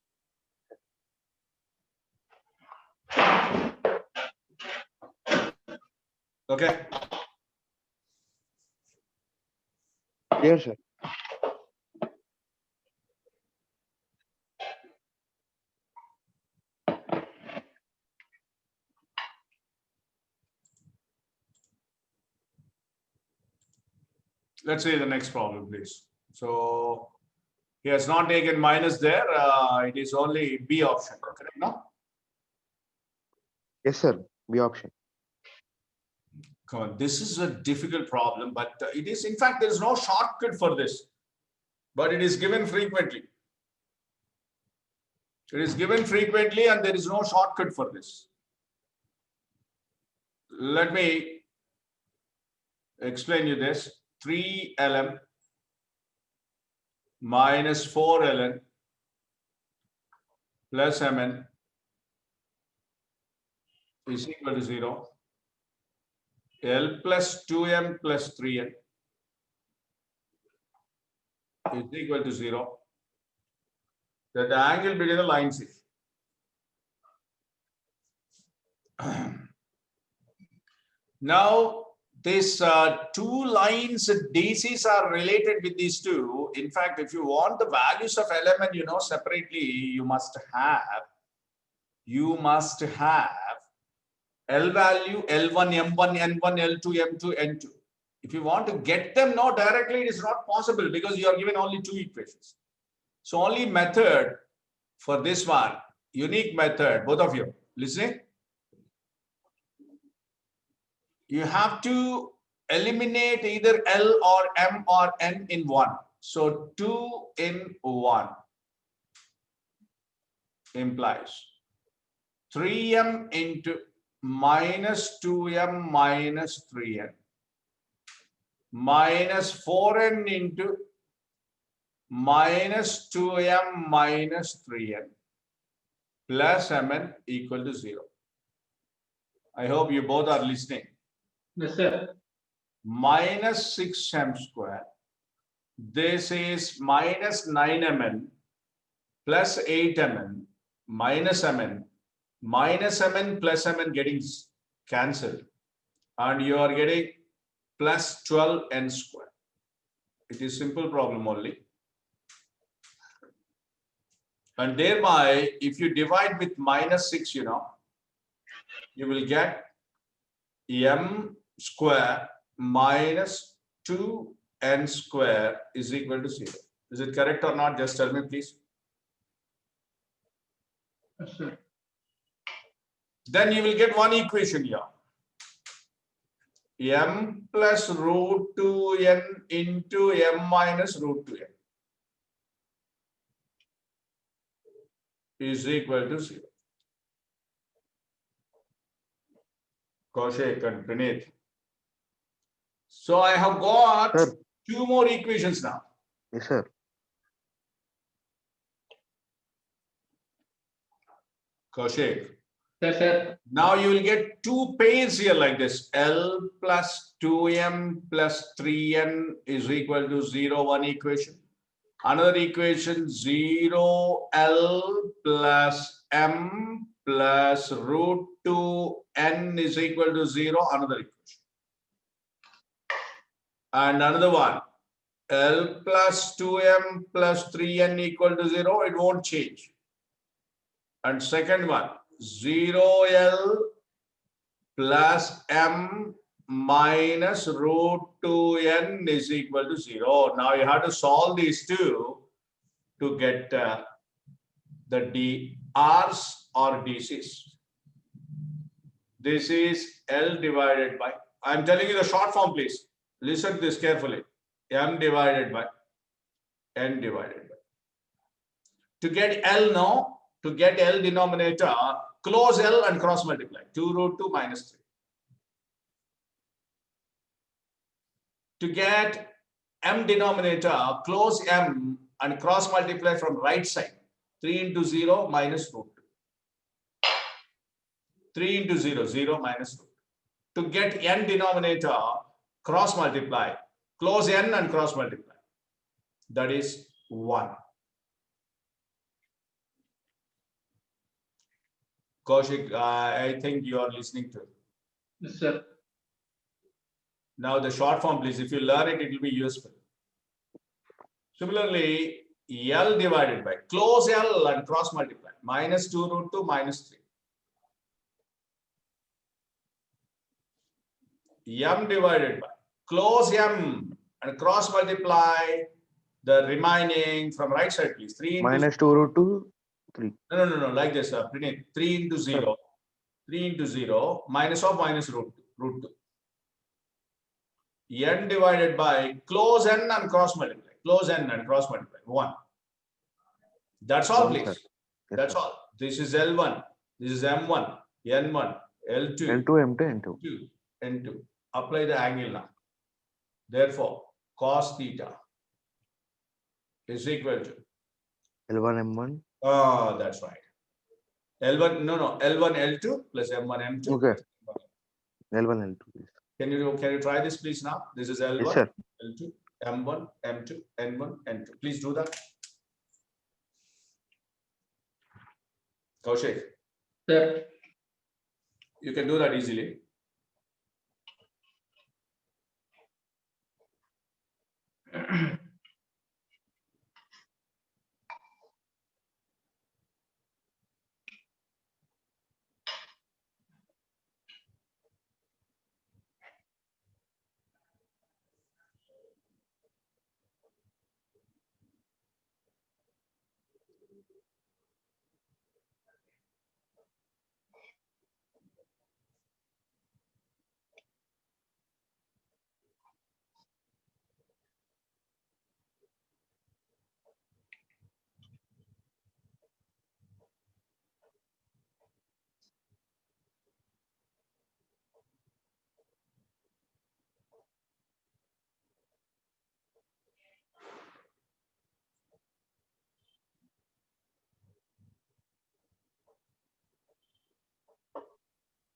Okay. Yes, sir. Let's see the next problem, please. So he has not taken minus there. It is only B option. Correct? No? Yes, sir. B option. Come on. This is a difficult problem, but it is, in fact, there is no shortcut for this, but it is given frequently. It is given frequently and there is no shortcut for this. Let me explain you this. 3ln minus 4ln plus mn is equal to 0. L plus 2m plus 3n is equal to 0. That the angle between the lines is. Now, these two lines DCs are related with these two. In fact, if you want the values of element, you know, separately, you must have L value, L1, M1, N1, L2, M2, N2. If you want to get them now directly, it is not possible because you are given only two equations. So only method for this one, unique method, both of you listening? You have to eliminate either L or M or N in one. So 2 in 1 implies 3m into minus 2m minus 3n minus 4n into minus 2m minus 3n plus mn equal to 0. I hope you both are listening. Yes, sir. Minus 6m square. This is minus 9mn plus 8mn minus mn. Minus mn plus mn getting cancelled. And you are getting plus 12n square. It is simple problem only. And thereby, if you divide with minus 6, you will get m square minus 2n square is equal to 0. Is it correct or not? Just tell me, please. Yes, sir. Then you will get one equation here. M plus root 2n into m minus root 2n is equal to 0. Kaushik and Praneeth. So I have got Sir. 2 more equations now. Yes, sir. Kaushik. Yes, sir. Now you will get 2 pairs here like this. L plus 2m plus 3n is equal to 0, one equation. Another equation 0 L plus m plus root 2n is equal to 0, another equation. And another one, L plus 2m plus 3n equal to 0, it won't change. And second one, 0 L plus m minus root 2n is equal to 0. Now you have to solve these two to get the dRs or dCs. This is L divided by, I'm telling you the short form, please. Listen to this carefully. M divided by N divided by. To get L now, to get L denominator, close L and cross multiply. 2 root 2 minus 3. To get M denominator, close M and cross multiply from right side. 3 into 0 minus root 2. 3 into 0, 0 minus root 2. To get N denominator, cross multiply. Close N and cross multiply. That is 1. Kaushik, I think you are listening to it. Yes, sir. Now the short form, please. If you learn it, it will be useful. Similarly, L divided by, close L and cross multiply. Minus 2 root 2 minus 3. M divided by, close M and cross multiply the remaining from right side, please. 3 into Minus 2 root 2, 3. No, like this, Praneeth. 3 into 0. 3 into 0 minus of minus root 2. N divided by, close N and cross multiply. Close N and cross multiply. 1. That's all, 1, please. sir. Yes, That's sir. all. This is L1. This is M1. N1. L2. N2, M2, N2. 2. N2. Apply the angle now. Therefore, cos theta is equal to. L1, M1. Oh, that's right. L1, no. L1, L2 plus M1, M2. Okay. L1, L2, please. Can you try this, please, now? This is L1, Yes, sir. L2, M1, M2, N1, N2. Please do that. Kaushik, Sir. you can do that easily.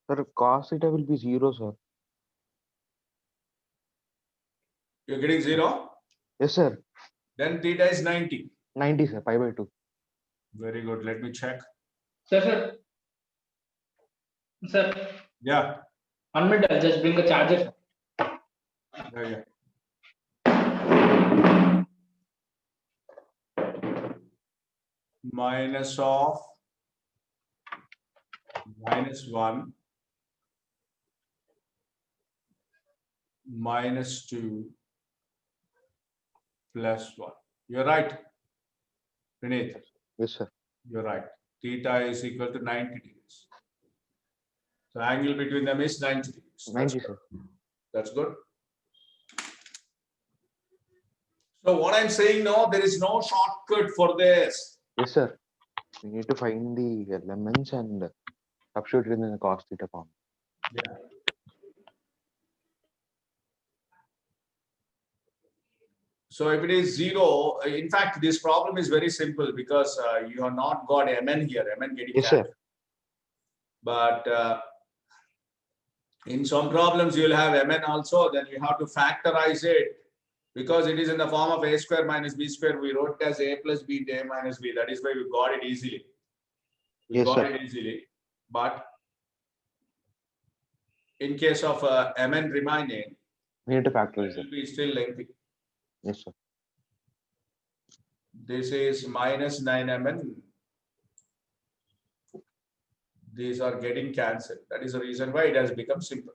Sir, cos theta will be 0, sir. You're getting 0? Yes, sir. Then theta is 90. 90, sir. Pi by 2. Very good. Let me check. Sir. Sir, Yeah. 1 minute, I'll just bring a charger. Yeah. Minus of -1 -2 +1. You're right, Vineet. Yes, sir. You're right. Theta is equal to 90 degrees. So angle between them is 90 degrees. 90, sir. That's good. So what I'm saying now, there is no shortcut for this. Yes, sir. We need to find the elements and substitute it in the cos theta form. Yeah. So if it is 0, in fact, this problem is very simple because you have not got Mn here, Mn getting Yes, sir. cancelled. But in some problems, you will have Mn also, then you have to factorize it because it is in the form of a square minus b square. We wrote it as a plus b into a minus b. That is why we got it easily. We Yes, got sir. it easily. But in case of Mn remaining, We need to it factorize it. will be still lengthy. Yes, sir. This is minus 9Mn. These are getting cancelled. That is the reason why it has become simple.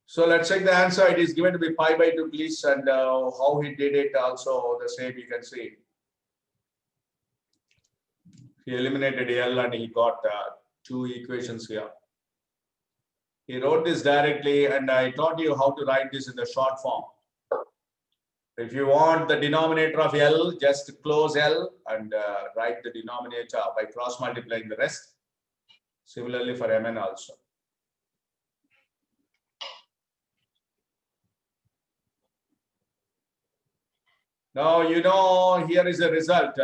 So let's check the answer. It is given to be pi by 2, please. And how he did it also the same you can see. He eliminated L and he got 2 equations here. He wrote this directly and I taught you how to write this in the short form. If you want the denominator of L, just close L and write the denominator by cross multiplying the rest. Similarly for Mn also. Now, you know, here is the result.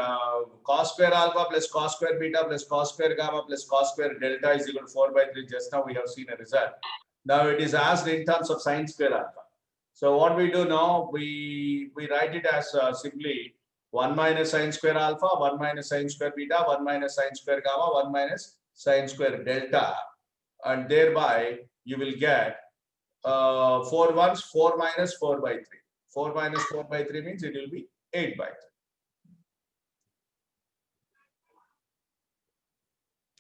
Cos square alpha plus cos square beta plus cos square gamma plus cos square delta is equal to 4 by 3. Just now we have seen a result. Now it is asked in terms of sin square alpha. So what we do now, we write it as simply 1 minus sin square alpha, 1 minus sin square beta, 1 minus sin square gamma, 1 minus sin square delta. And thereby you will get 4 ones, 4 minus 4 by 3. 4 minus 4 by 3 means it will be 8 by 3.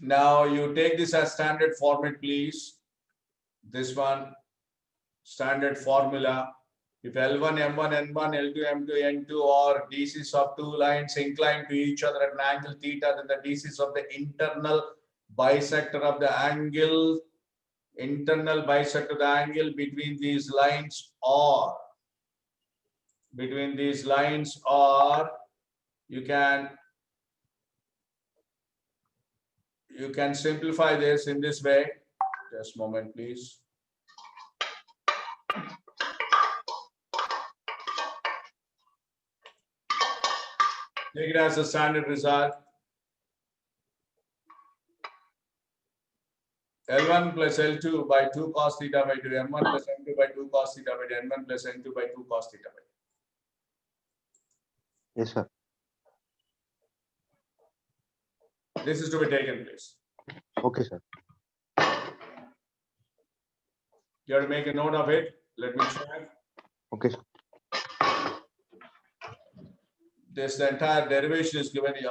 Now you take this as standard format, please. This one, standard formula. If L1, M1, N1, L2, M2, N2 are DCs of two lines inclined to each other at an angle theta, then the DCs of the internal bisector of the angle, between these lines are, you can simplify this in this way. Just a moment, please. Take it as a standard result. L1 plus L2 by 2 cos theta by 2, M1 plus M2 by 2 cos theta by 2, N1 plus N2 by 2 cos theta by 2. Yes, sir. This is to be taken place. Okay, sir. You have to make a note of it. Let me check. Okay, sir. This the entire derivation is given here.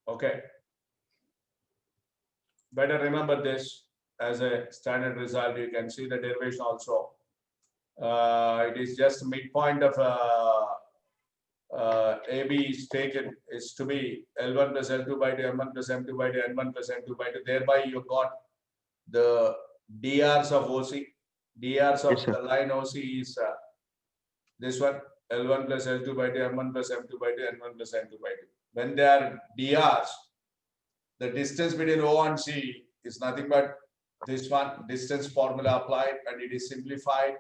Okay. Better remember this as a standard result. You can see the derivation also. It is just midpoint of AB is taken is to be L1 plus L2 by 2, M1 plus M2 by 2, N1 plus N2 by 2. Thereby you got the DRs of OC. DRs of Yes, sir. the line OC is this one, L1 plus L2 by 2, M1 plus M2 by 2, N1 plus N2 by 2. When they are DRs, the distance between O and C is nothing but this one, distance formula applied, and it is simplified.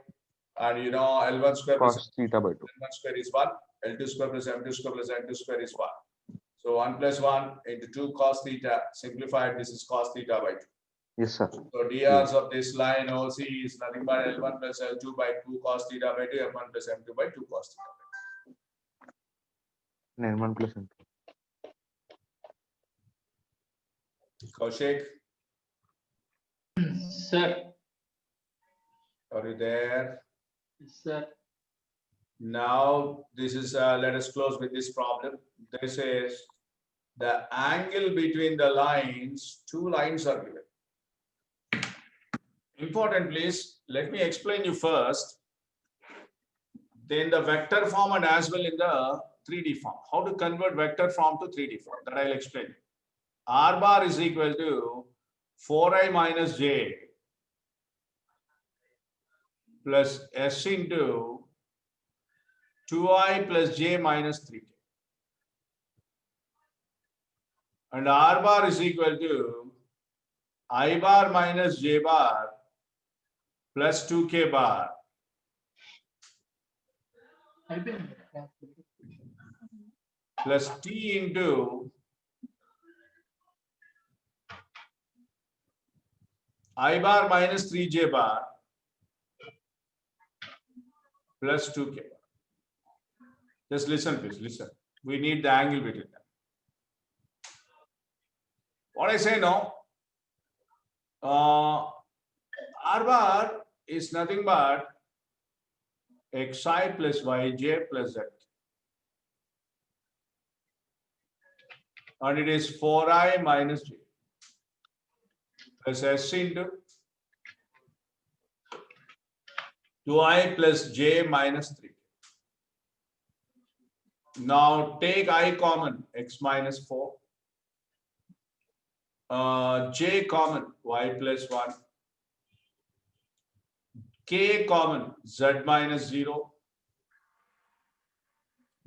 And you know, L1 square plus Cos theta by 2. L1 square is 1, L2 square plus M2 square plus N2 square is 1. So 1 plus 1 into 2 cos theta, simplified, this is cos theta by 2. Yes, sir. So drs of this line OC is nothing but L1 plus L2 by 2 cos theta by 2, M1 plus M2 by 2 cos theta by 2. N1 plus N2. Kaushik, Sir. are you there? Sir. Now, this is, let us close with this problem. This is the angle between the lines, two lines are given. Important, please, let me explain you first. Then the vector form and as well in the 3D form. How to convert vector form to 3D form, that I'll explain. R bar is equal to 4i minus j plus s into 2i plus j minus 3k. And R bar is equal to I bar minus j bar plus 2k bar plus t into I bar minus 3j bar plus 2k. Just listen, please, listen. We need the angle between them. What I say now, R bar is nothing but xi plus yj plus z. And it is 4i minus j plus s into 2i plus j minus 3. Now take I common, x minus 4. J common, y plus 1. K common, z minus 0.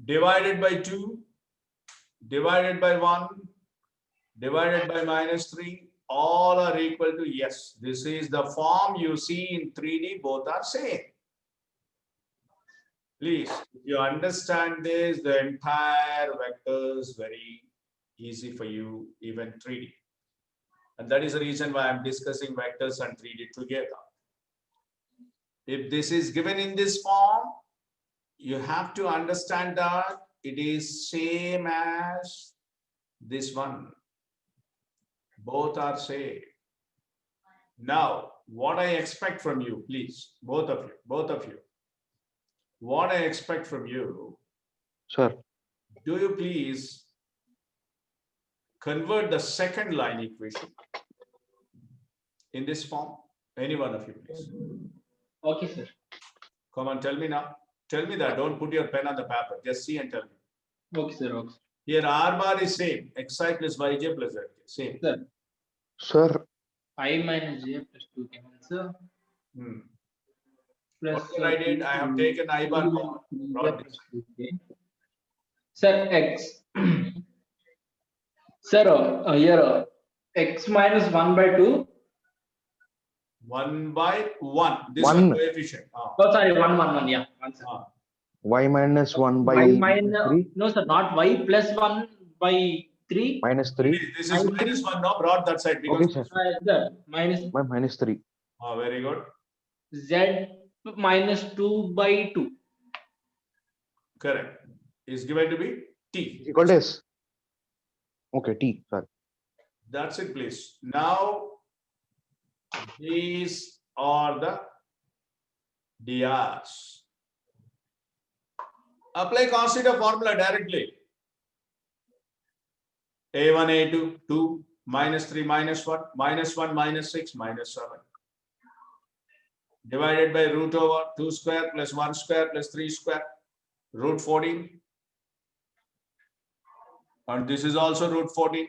Divided by 2, divided by 1, divided by minus 3. All are equal to yes. This is the form you see in 3D, both are same. Please, if you understand this, the entire vector is very easy for you, even 3D. And that is the reason why I'm discussing vectors and 3D together. If this is given in this form, you have to understand that it is same as this one. Both are same. Now, what I expect from you, please, both of you. What I expect from you, Sir. do you please convert the second line equation in this form? Any one of you, please. Okay, sir. Come on, tell me now. Tell me that. Don't put your pen on the paper. Just see and tell me. Okay, sir. Okay. Here R bar is same. Xi plus yj plus zk. Same. Sir. Sir. I minus j plus 2k. Sir. Plus what I did, I have taken I bar common. Brought this. Sir, x. Sir, here x minus 1 by 2. 1 by 1. This One. one coefficient. Oh, sorry, 1, 1, 1. Yeah. One, sir. Y minus 1 by Y minus 3. No, sir, not y plus 1 by 3. Minus 3. This is minus 1 now, brought that side. Because Okay, sir. Minus. Y minus 3. very good. Z minus 2 by 2. Correct. Is given to be T. Equal to S. Okay, T. Sorry. That's it, please. Now, these are the drs. Apply cos theta formula directly. A1, A2, 2, minus 3, minus 1, minus 1, minus 6, minus 7. Divided by root over 2 square plus 1 square plus 3 square, root 14. And this is also root 14.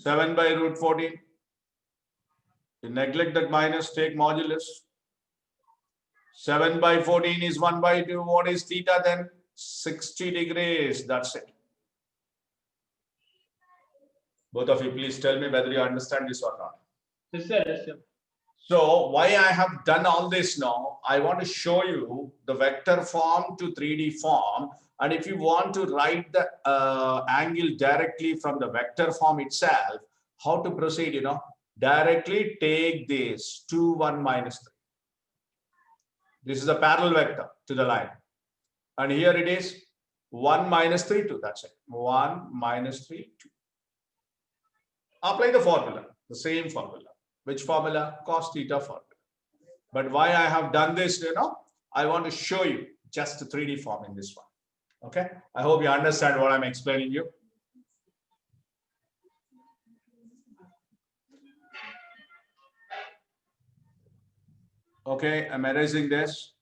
7 by root 14. You neglect that minus, take modulus. 7 by 14 is 1 by 2. What is theta then? 60 degrees. That's it. Both of you, please tell me whether you understand this or not. Yes, sir. Yes, sir. So why I have done all this now, I want to show you the vector form to 3D form. And if you want to write the angle directly from the vector form itself, how to proceed, you know, directly take this 2, 1, minus 3. This is a parallel vector to the line. And here it is 1, minus 3, 2. That's it. 1, minus 3, 2. Apply the formula, the same formula. Which formula? Cos theta formula. But why I have done this, you know, I want to show you just the 3D form in this one. Okay. I hope you understand what I'm explaining you. Okay, I'm erasing this.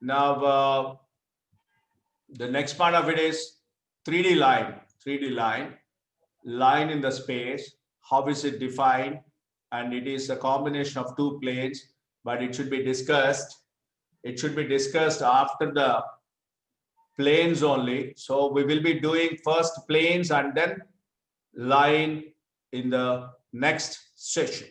Now, the next part of it is 3D line. 3D line in the space. How is it defined? And it is a combination of two planes, but it should be discussed. It should be discussed after the planes only. So we will be doing first planes and then line in the next session.